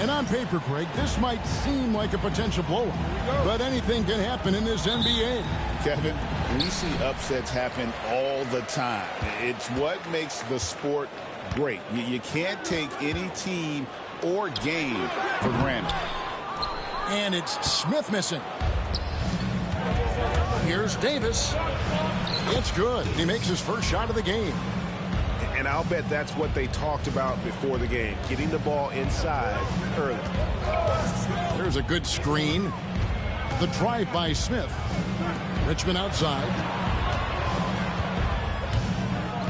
And on paper, Greg, this might seem like a potential blowout, but anything can happen in this NBA. Kevin, we see upsets happen all the time. It's what makes the sport great. You can't take any team or game for granted. And it's Smith missing. Here's Davis. It's good. He makes his first shot of the game. And I'll bet that's what they talked about before the game, getting the ball inside early. There's a good screen. The drive by Smith. Richmond outside.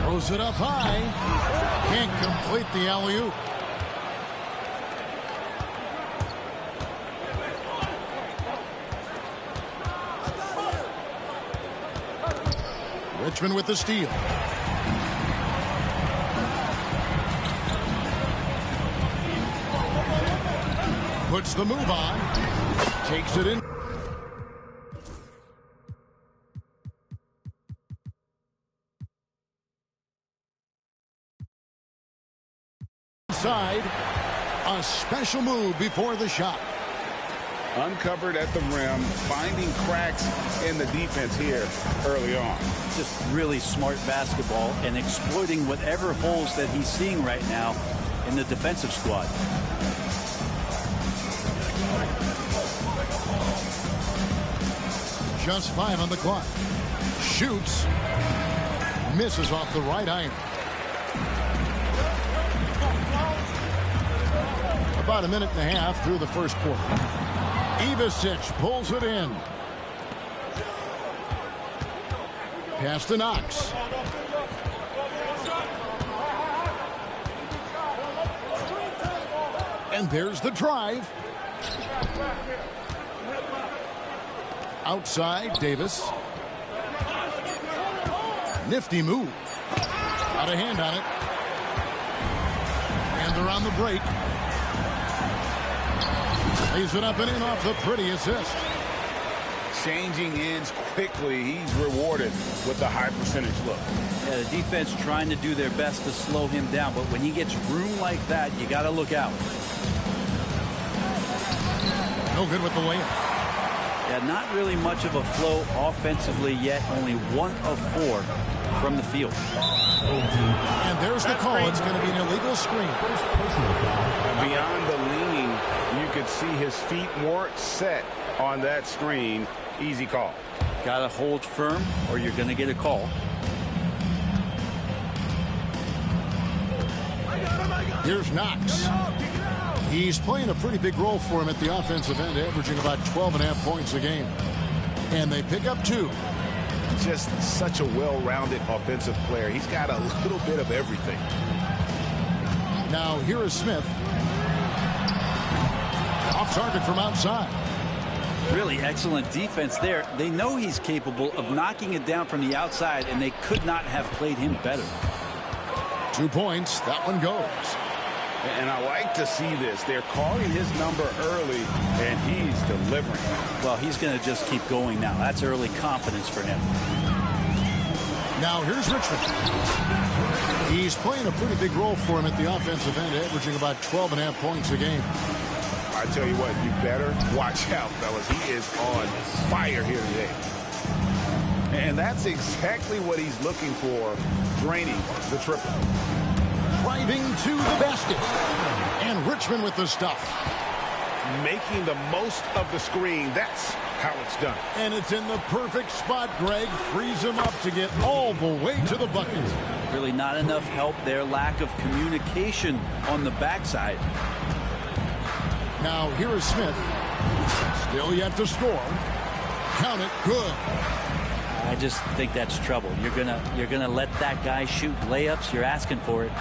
Throws it up high. Can't complete the alley-oop. Richmond with the steal. Puts the move on. Takes it in. Side. A special move before the shot. Uncovered at the rim, finding cracks in the defense here early on. Just really smart basketball and exploiting whatever holes that he's seeing right now in the defensive squad. Just 5 on the clock. Shoots. Misses off the right iron. About a minute and a half through the first quarter. Ivisic pulls it in. Pass to Knox. And there's the drive. Outside, Davis. Nifty move. Got a hand on it. And they're on the break. Lays it up and in off the pretty assist. Changing ends quickly. He's rewarded with a high percentage look. Yeah, the defense trying to do their best to slow him down, but when he gets room like that, you got to look out. No good with the layup. Yeah, not really much of a flow offensively yet. Only 1 of 4 from the field. And there's the call. It's going to be an illegal screen. Beyond the leaning, you could see his feet weren't set on that screen. Easy call. Got to hold firm or you're going to get a call. Here's Knox. He's playing a pretty big role for him at the offensive end, averaging about 12.5 points a game. And they pick up 2. Just such a well-rounded offensive player. He's got a little bit of everything. Now here is Smith. Off target from outside. Really excellent defense there. They know he's capable of knocking it down from the outside, and they could not have played him better. 2 points. That one goes. And I like to see this. They're calling his number early, and he's delivering. Well, he's going to just keep going now. That's early confidence for him. Now here's Richmond. He's playing a pretty big role for him at the offensive end, averaging about 12.5 points a game. I tell you what, you better watch out, fellas. He is on fire here today. And that's exactly what he's looking for, draining the triple. Driving to the basket. And Richmond with the stuff. Making the most of the screen. That's how it's done. And it's in the perfect spot, Greg. Frees him up to get all the way to the bucket. Really not enough help there. Lack of communication on the backside. Now here is Smith. Still yet to score. Count it. Good. I just think that's trouble. You're gonna let that guy shoot layups. You're asking for it.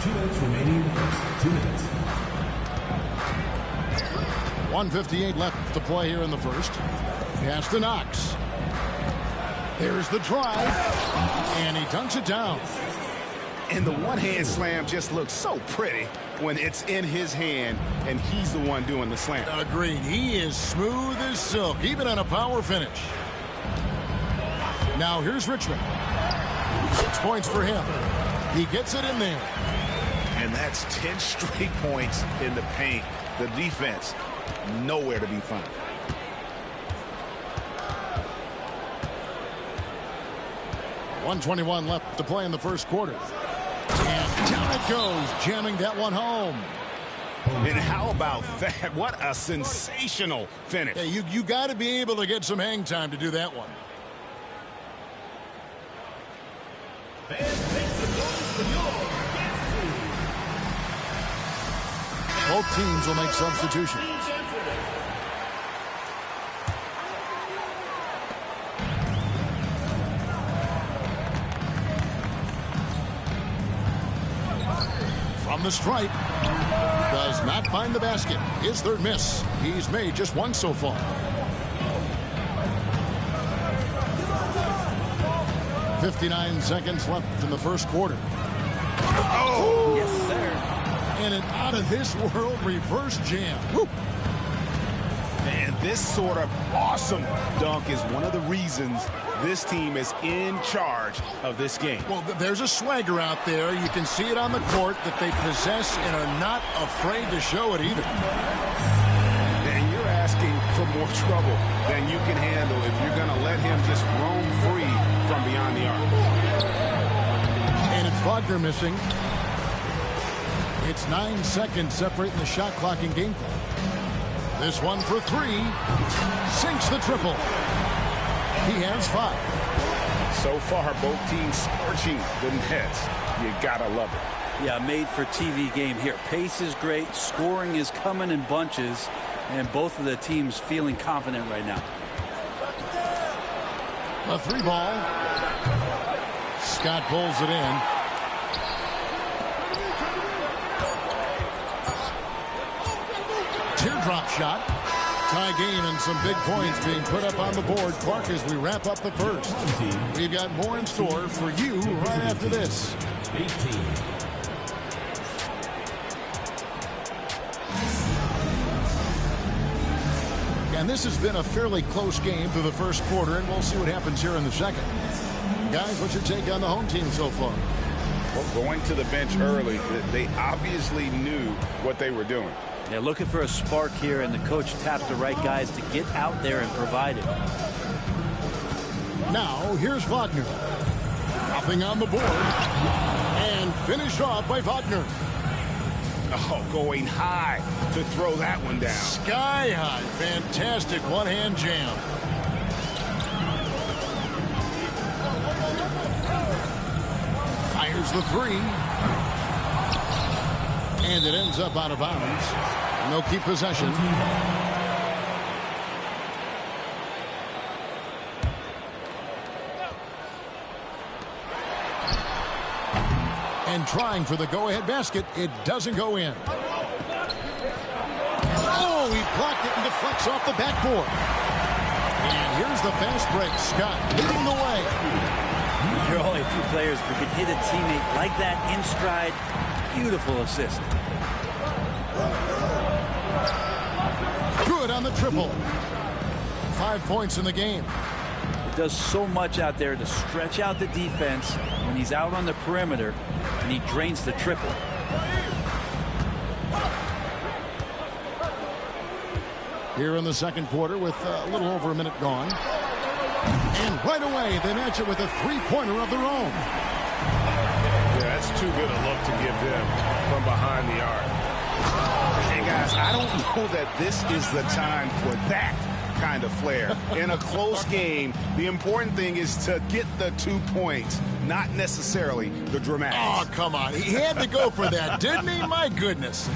2 minutes remaining in the first. 2 minutes. 1:58 left to play here in the first. Pass to Knox. There's the drive. And he dunks it down. And the one-hand slam just looks so pretty. when it's in his hand and he's the one doing the slam. Agreed. He is smooth as silk, even on a power finish. Now here's Richmond. 6 points for him. He gets it in there. And that's 10 straight points in the paint. The defense, nowhere to be found. .121 left to play in the first quarter. And down it goes, jamming that one home. And how about that? What a sensational finish. Hey, you got to be able to get some hang time to do that one. Both teams will make substitutions. From the stripe. Does not find the basket. His third miss. He's made just one so far. .59 seconds left in the first quarter. Oh! Yes, sir. And an out-of-this-world reverse jam. Woo. And this sort of awesome dunk is one of the reasons this team is in charge of this game. Well, there's a swagger out there. You can see it on the court that they possess and are not afraid to show it either. And you're asking for more trouble than you can handle if you're going to let him just roam free from beyond the arc. And it's Wagner missing. It's 9 seconds separating the shot clock and game clock. This one for three. Sinks the triple. He has 5. So far, both teams scorching the nets. You gotta love it. Yeah, made for TV game here. Pace is great. Scoring is coming in bunches. And both of the teams feeling confident right now. A 3 ball. Scott pulls it in. Teardrop shot. Tie game and some big points being put up on the board. Clark, as we wrap up the first. We've got more in store for you right after this. 18. And this has been a fairly close game through the first quarter, and we'll see what happens here in the second. Guys, what's your take on the home team so far? Well, going to the bench early, they obviously knew what they were doing. They're looking for a spark here, and the coach tapped the right guys to get out there and provide it. Now, here's Wagner. Nothing on the board. And finished off by Wagner. Oh, going high to throw that one down. Sky high. Fantastic one-hand jam. Fires the 3. And it ends up out of bounds. And they'll keep possession. And trying for the go-ahead basket, it doesn't go in. Oh, he blocked it and deflects off the backboard. And here's the fast break. Scott leading the way. There are only a few players who can hit a teammate like that in stride. Beautiful assist. Good on the triple. 5 points in the game. He does so much out there to stretch out the defense when he's out on the perimeter, and he drains the triple. Here in the second quarter with a little over a minute gone. And right away, they match it with a three-pointer of their own. Yeah, that's too good a look to give them from behind the arc. Hey, guys, I don't know that this is the time for that kind of flair. In a close game, the important thing is to get the 2 points, not necessarily the dramatics. Oh, come on. He had to go for that, didn't he? My goodness.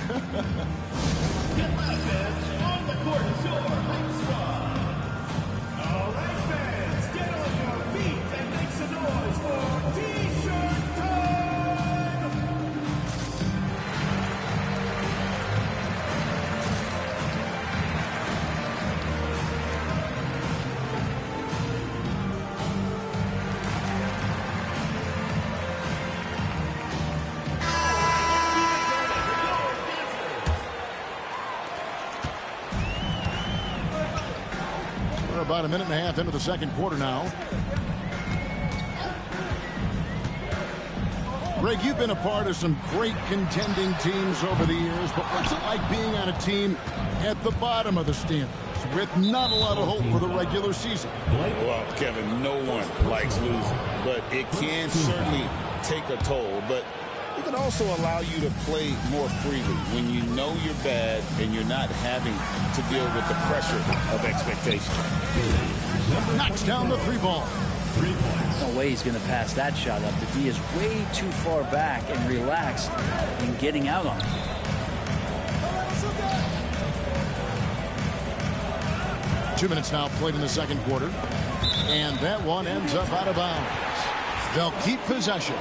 about a minute and a half into the second quarter now. Greg, you've been a part of some great contending teams over the years, but what's it like being on a team at the bottom of the standings with not a lot of hope for the regular season? Well, Kevin, no one likes losing, but it can certainly take a toll. But it can also allow you to play more freely when you know you're bad and you're not having to deal with the pressure of expectation. Knocks down the 3 ball. No way he's going to pass that shot up. The D is way too far back and relaxed in getting out on it. Two minutes now played in the second quarter. And that one ends up out of bounds. They'll keep possession.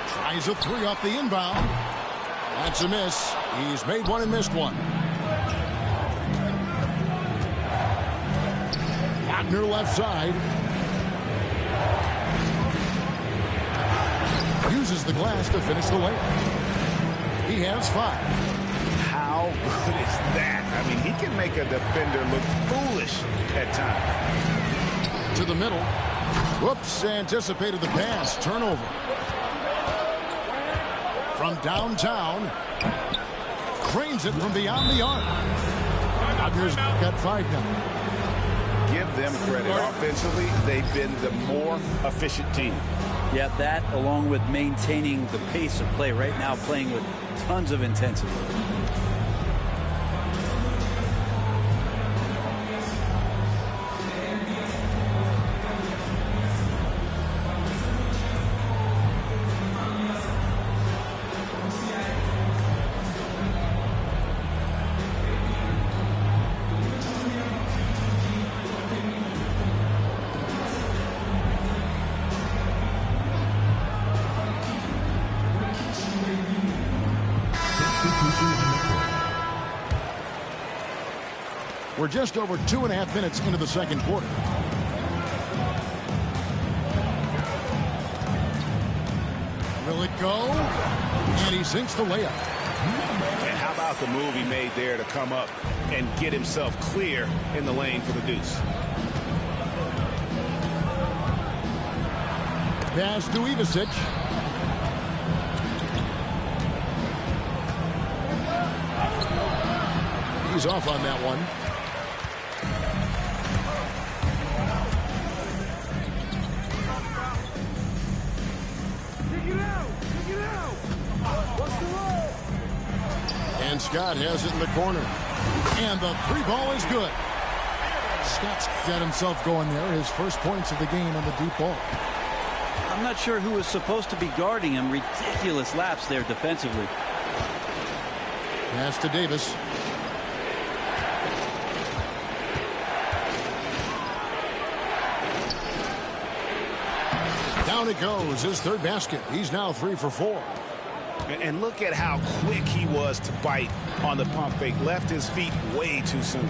Tries a 3 off the inbound. That's a miss. He's made one and missed one. Wagner left side. Uses the glass to finish the layup. He has 5. How good is that? I mean, he can make a defender look foolish at times. To the middle. Whoops, anticipated the pass. Turnover. From downtown. Cranes it from beyond the arc. Wagner's got 5 now. Give them credit. Offensively, they've been the more efficient team. Yeah, that along with maintaining the pace of play right now, playing with tons of intensity. We're just over 2.5 minutes into the second quarter. Will it go? And he sinks the layup. And how about the move he made there to come up and get himself clear in the lane for the deuce? Pass to Ivicic. He's off on that one. And Scott has it in the corner. And the 3 ball is good. Scott's got himself going there. His first points of the game on the deep ball. I'm not sure who was supposed to be guarding him. Ridiculous lapse there defensively. Pass to Davis. Down it goes. His 3rd basket. He's now 3 for 4. And look at how quick he was to bite on the pump fake. Left his feet way too soon.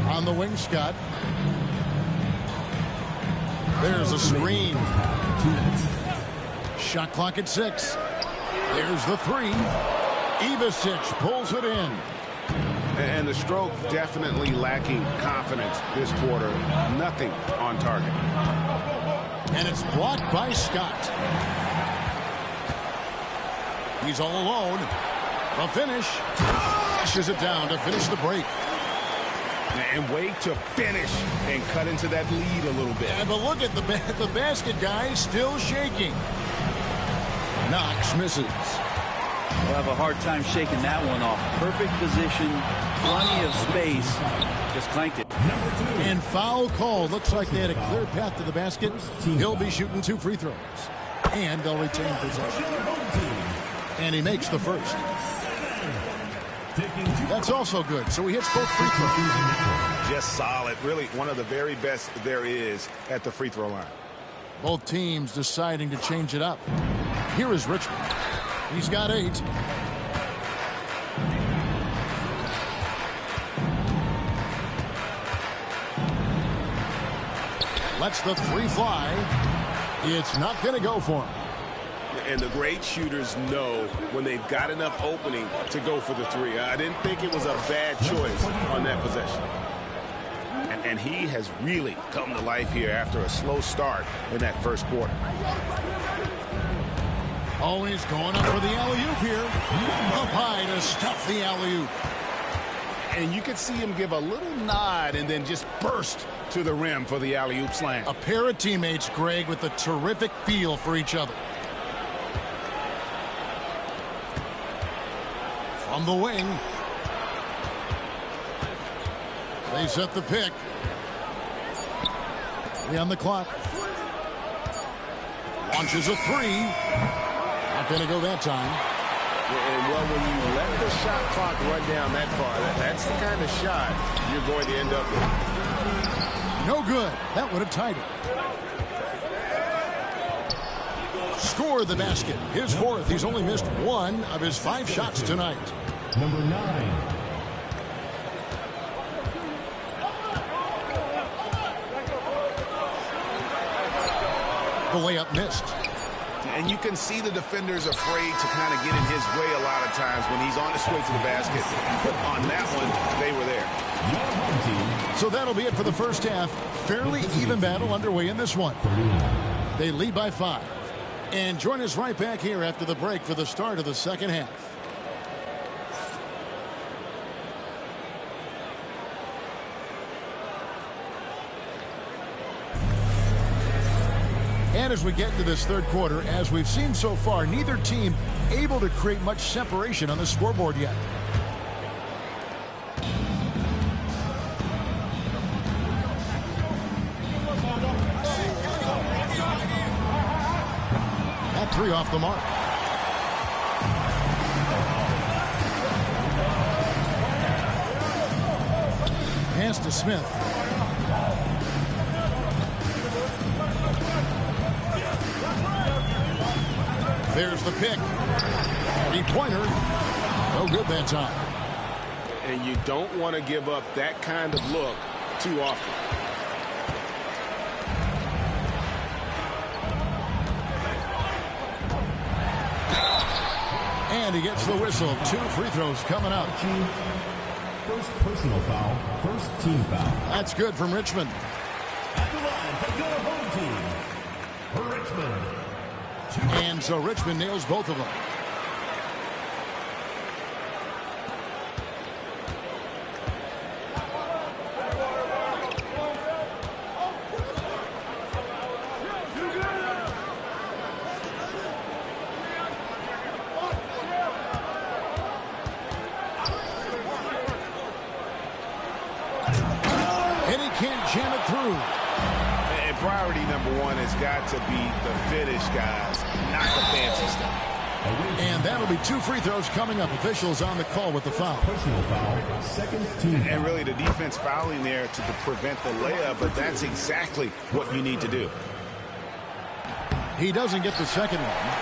On the wing, Scott. There's a screen. Shot clock at 6. There's the 3. Ivicic pulls it in. And the stroke definitely lacking confidence this quarter. Nothing on target. And it's blocked by Scott. He's all alone. The finish. Flashes it down to finish the break. And wait to finish and cut into that lead a little bit. Yeah, but look at the basket guy still shaking. Knox misses. We'll have a hard time shaking that one off. Perfect position, plenty of space. Just clanked it. And foul call. Looks like they had a clear path to the basket. He'll be shooting 2 free throws. And they'll retain possession. And he makes the first. That's also good. So he hits both free throws. Just solid. Really one of the very best there is at the free throw line. Both teams deciding to change it up. Here is Richmond. He's got 8. Lets the 3 fly. It's not going to go for him. And the great shooters know when they've got enough opening to go for the three. I didn't think it was a bad choice on that possession. And he has really come to life here after a slow start in that first quarter. Always going up for the alley-oop here. Up high to stuff the alley-oop. And you could see him give a little nod and then just burst to the rim for the alley-oop slam. A pair of teammates, Greg, with a terrific feel for each other. From the wing. They set the pick. 3 on the clock. Launches a 3. Not going to go that time. And, well, when you let the shot clock run down that far, that's the kind of shot you're going to end up with. No good. That would have tied it. Score the basket. His 4th. He's only missed 1 of his 5 shots tonight. Number 9. The layup missed. And you can see the defenders afraid to kind of get in his way a lot of times when he's on his way to the basket. But on that one, they were there. So that'll be it for the first half. Fairly even battle underway in this one. They lead by 5. And join us right back here after the break for the start of the second half. And as we get into this third quarter, as we've seen so far, neither team able to create much separation on the scoreboard yet. That 3 off the mark. Pass to Smith. There's the pick. 3-pointer. No good that time. And you don't want to give up that kind of look too often. And he gets the whistle. 2 free throws coming up. First personal foul. First team foul. That's good from Richmond. At the line for your home team, Richmond. And so Richmond nails both of them. And he can't jam it through. And priority number 1 has got to be the finish, guys, not the fancy stuff. And that'll be 2 free throws coming up. Officials on the call with the foul. Personal foul, second team. And really the defense fouling there to prevent the layup, but that's exactly what you need to do. He doesn't get the second one.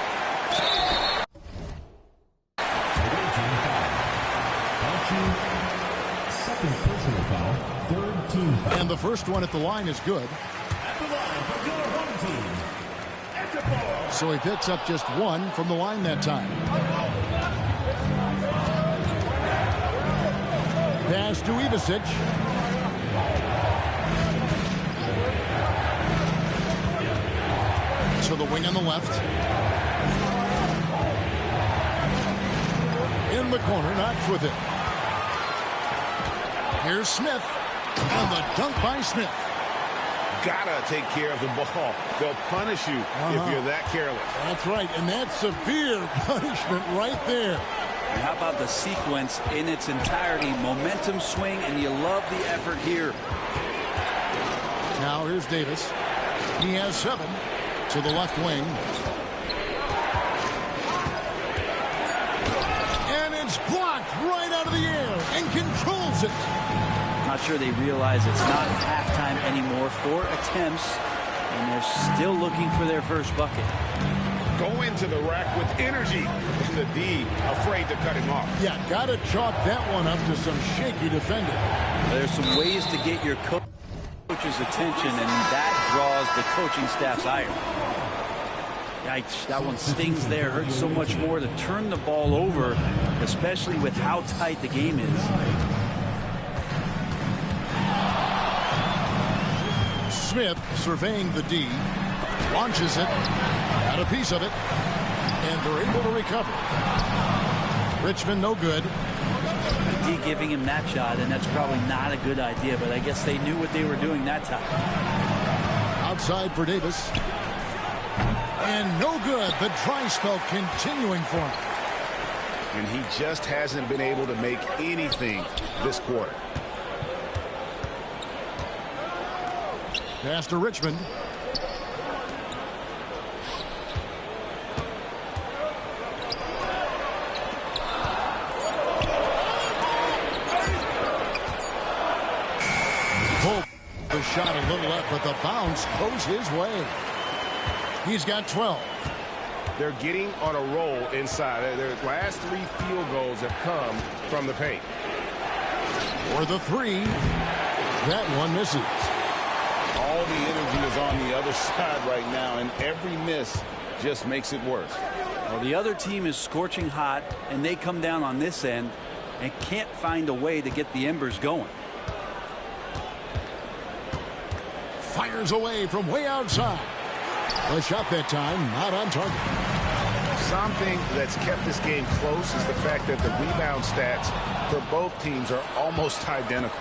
Second personal foul, third team foul. And the first one at the line is good. At the line for your home team, Eckelborg. So he picks up just 1 from the line that time. Pass to Ivicic. To the wing on the left. In the corner, Knox with it. Here's Smith. And the dunk by Smith. Gotta take care of the ball. They'll punish you if you're that careless. That's right, and that's severe punishment right there. And how about the sequence in its entirety? Momentum swing, and you love the effort here. Now here's Davis. He has 7 to the left wing. And it's blocked right out of the air and controls it. Not sure they realize it's not halftime anymore. 4 attempts, and they're still looking for their first bucket. Go into the rack with energy. And the D afraid to cut him off. Yeah, got to chalk that one up to some shaky defending. There's some ways to get your coach's attention, and that draws the coaching staff's ire. Yikes, that one stings there. Hurts so much more to turn the ball over, especially with how tight the game is. Smith surveying the D. Launches it. Got a piece of it. And they're able to recover. Richmond no good. D giving him that shot, and that's probably not a good idea, but I guess they knew what they were doing that time. Outside for Davis. And no good. The dry spell continuing for him. And he just hasn't been able to make anything this quarter. Pass to Richmond. Pulled the shot a little up, but the bounce goes his way. He's got 12. They're getting on a roll inside. Their last 3 field goals have come from the paint. For the 3. That one misses. All the energy is on the other side right now, and every miss just makes it worse. Well, the other team is scorching hot, and they come down on this end and can't find a way to get the embers going. Fires away from way outside. The shot that time not on target. Something that's kept this game close is the fact that the rebound stats for both teams are almost identical.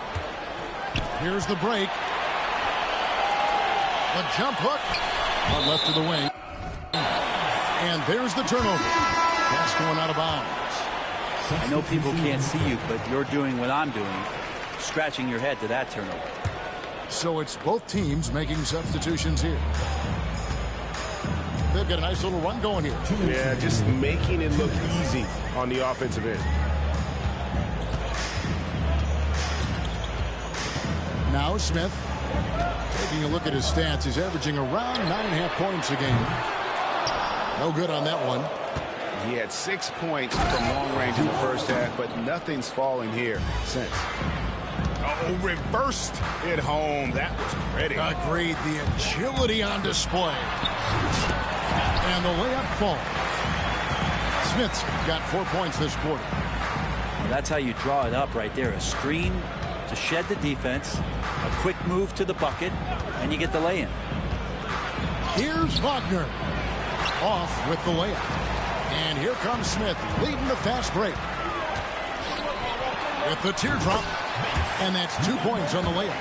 Here's the break. The jump hook. On left of the wing. And there's the turnover. That's going out of bounds. I know people can't see you, but you're doing what I'm doing, scratching your head to that turnover. So it's both teams making substitutions here. They've got a nice little run going here. Yeah, just making it look easy on the offensive end. Now Smith, taking a look at his stats, he's averaging around 9.5 points a game. No good on that one. He had 6 points from long range in the first half, but nothing's falling here since. Oh, reversed it home. That was pretty. Agreed. The agility on display. And the layup falls. Smith's got 4 points this quarter. Well, that's how you draw it up right there. A screen to shed the defense, a quick move to the bucket, and you get the lay-in. Here's Wagner. Off with the layup. And here comes Smith leading the fast break. With the teardrop. And that's 2 points on the layup.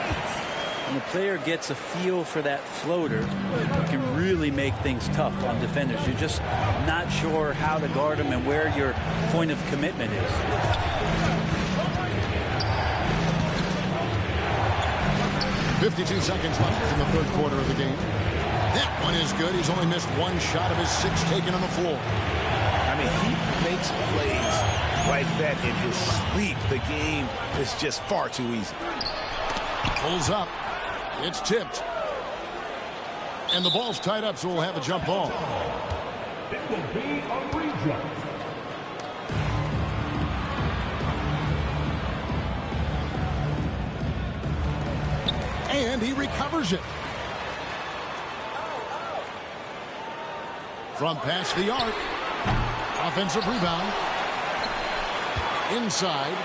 When the player gets a feel for that floater, it can really make things tough on defenders. You're just not sure how to guard them and where your point of commitment is. .52 seconds left in the third quarter of the game. That one is good. He's only missed 1 shot of his 6 taken on the floor. I mean, he makes plays like that in his sleep. The game is just far too easy. Pulls up. It's tipped. And the ball's tied up, so we'll have a jump ball. It will be a rejump. And he recovers it. From past the arc. Offensive rebound. Inside.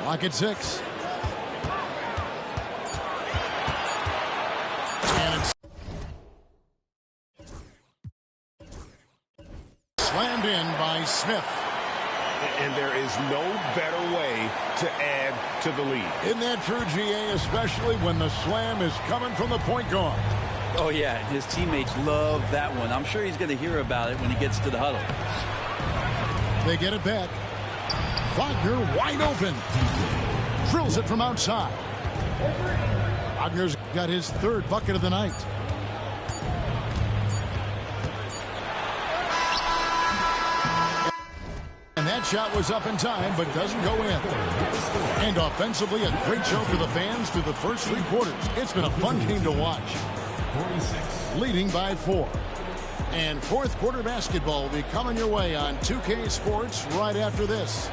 Lock at 6. And it's slammed in by Smith. And there is no better way to add to the lead. Isn't that true, GA, especially when the slam is coming from the point guard? Oh, yeah, his teammates love that one. I'm sure he's going to hear about it when he gets to the huddle. They get it back. Wagner wide open. Drills it from outside. Wagner's got his 3rd bucket of the night. And that shot was up in time, but doesn't go in. And offensively, a great show for the fans through the first 3 quarters. It's been a fun game to watch. Leading by 4. And fourth quarter basketball will be coming your way on 2K Sports right after this.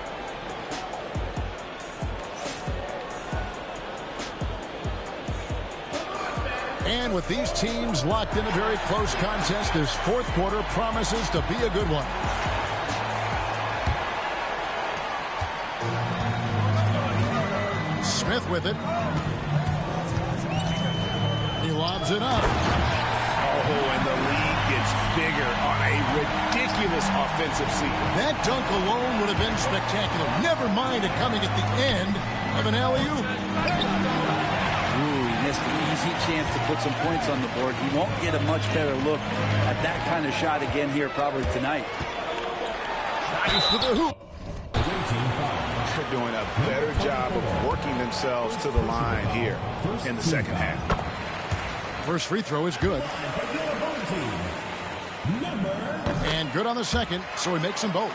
And with these teams locked in a very close contest, this fourth quarter promises to be a good one. Smith with it. He lobs it up. Oh, and the lead gets bigger on a ridiculous offensive sequence. That dunk alone would have been spectacular. Never mind it coming at the end of an alley-oop. Ooh, he missed an easy chance to put some points on the board. He won't get a much better look at that kind of shot again here probably tonight. Nice for the hoop. They're doing a better job of working themselves to the line here in the second half. First free throw is good. And good on the second, so he makes them both.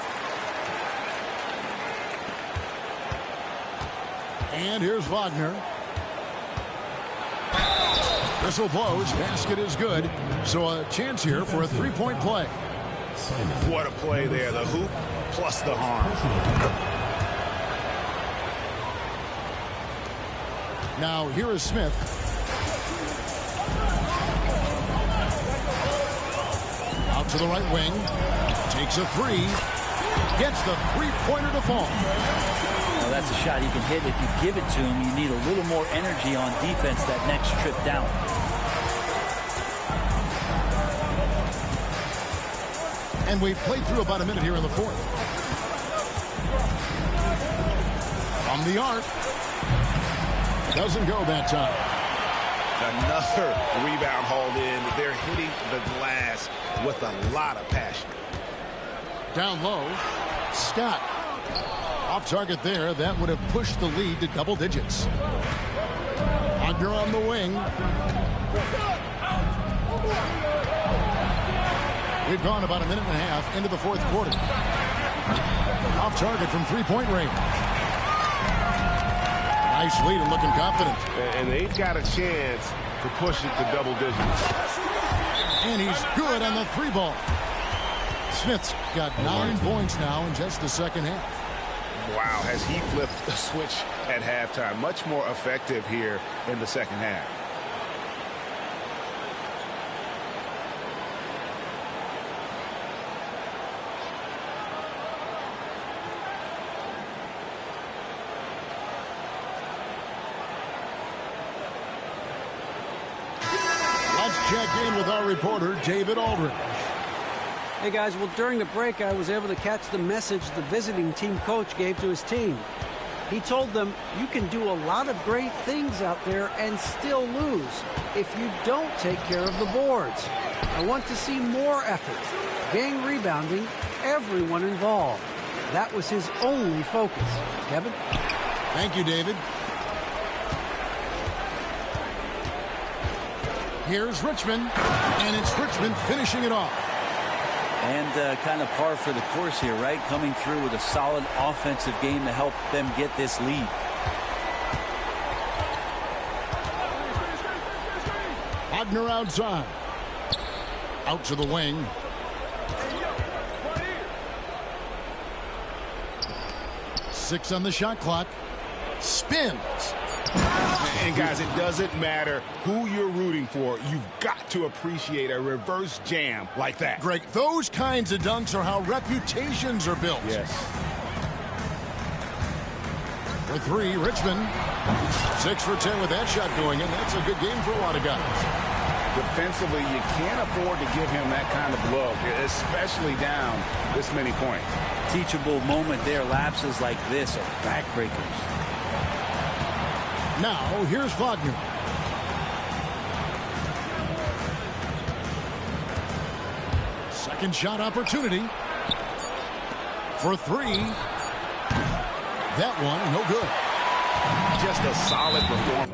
And here's Wagner. Whistle blows. Basket is good. So a chance here for a three-point play. What a play there. The hoop plus the harm. Now here is Smith. Out to the right wing. Takes a three. Gets the three-pointer to fall. Well, that's a shot he can hit. If you give it to him, you need a little more energy on defense that next trip down. And we've played through about a minute here in the fourth. From the arc. Doesn't go that time. Another rebound hauled in. They're hitting the glass with a lot of passion. Down low. Scott. Off target there. That would have pushed the lead to double digits. Wagner on the wing. We've gone about a minute and a half into the fourth quarter. Off target from three-point range. Nice lead and looking confident. And they've got a chance to push it to double digits. And he's good on the three ball. Smith's got 9 points now in just the second half. Wow, has he flipped the switch at halftime. Much more effective here in the second half. Check in with our reporter, David Aldridge. Hey, guys. Well, during the break, I was able to catch the message the visiting team coach gave to his team. He told them, you can do a lot of great things out there and still lose if you don't take care of the boards. I want to see more effort, gang rebounding, everyone involved. That was his only focus. Kevin? Thank you, David. Here's Richmond, and it's Richmond finishing it off. And kind of par for the course here, right? Coming through with a solid offensive game to help them get this lead. Wagner outside. Out to the wing. Six on the shot clock. Spins. And guys, it doesn't matter who you're rooting for. You've got to appreciate a reverse jam like that. Greg, those kinds of dunks are how reputations are built. Yes. For three, Richmond. 6 for 10 with that shot going in. That's a good game for a lot of guys. Defensively, you can't afford to give him that kind of look, especially down this many points. Teachable moment there. Lapses like this are backbreakers. Now, here's Wagner. Second shot opportunity. For three. That one, no good. Just a solid performance.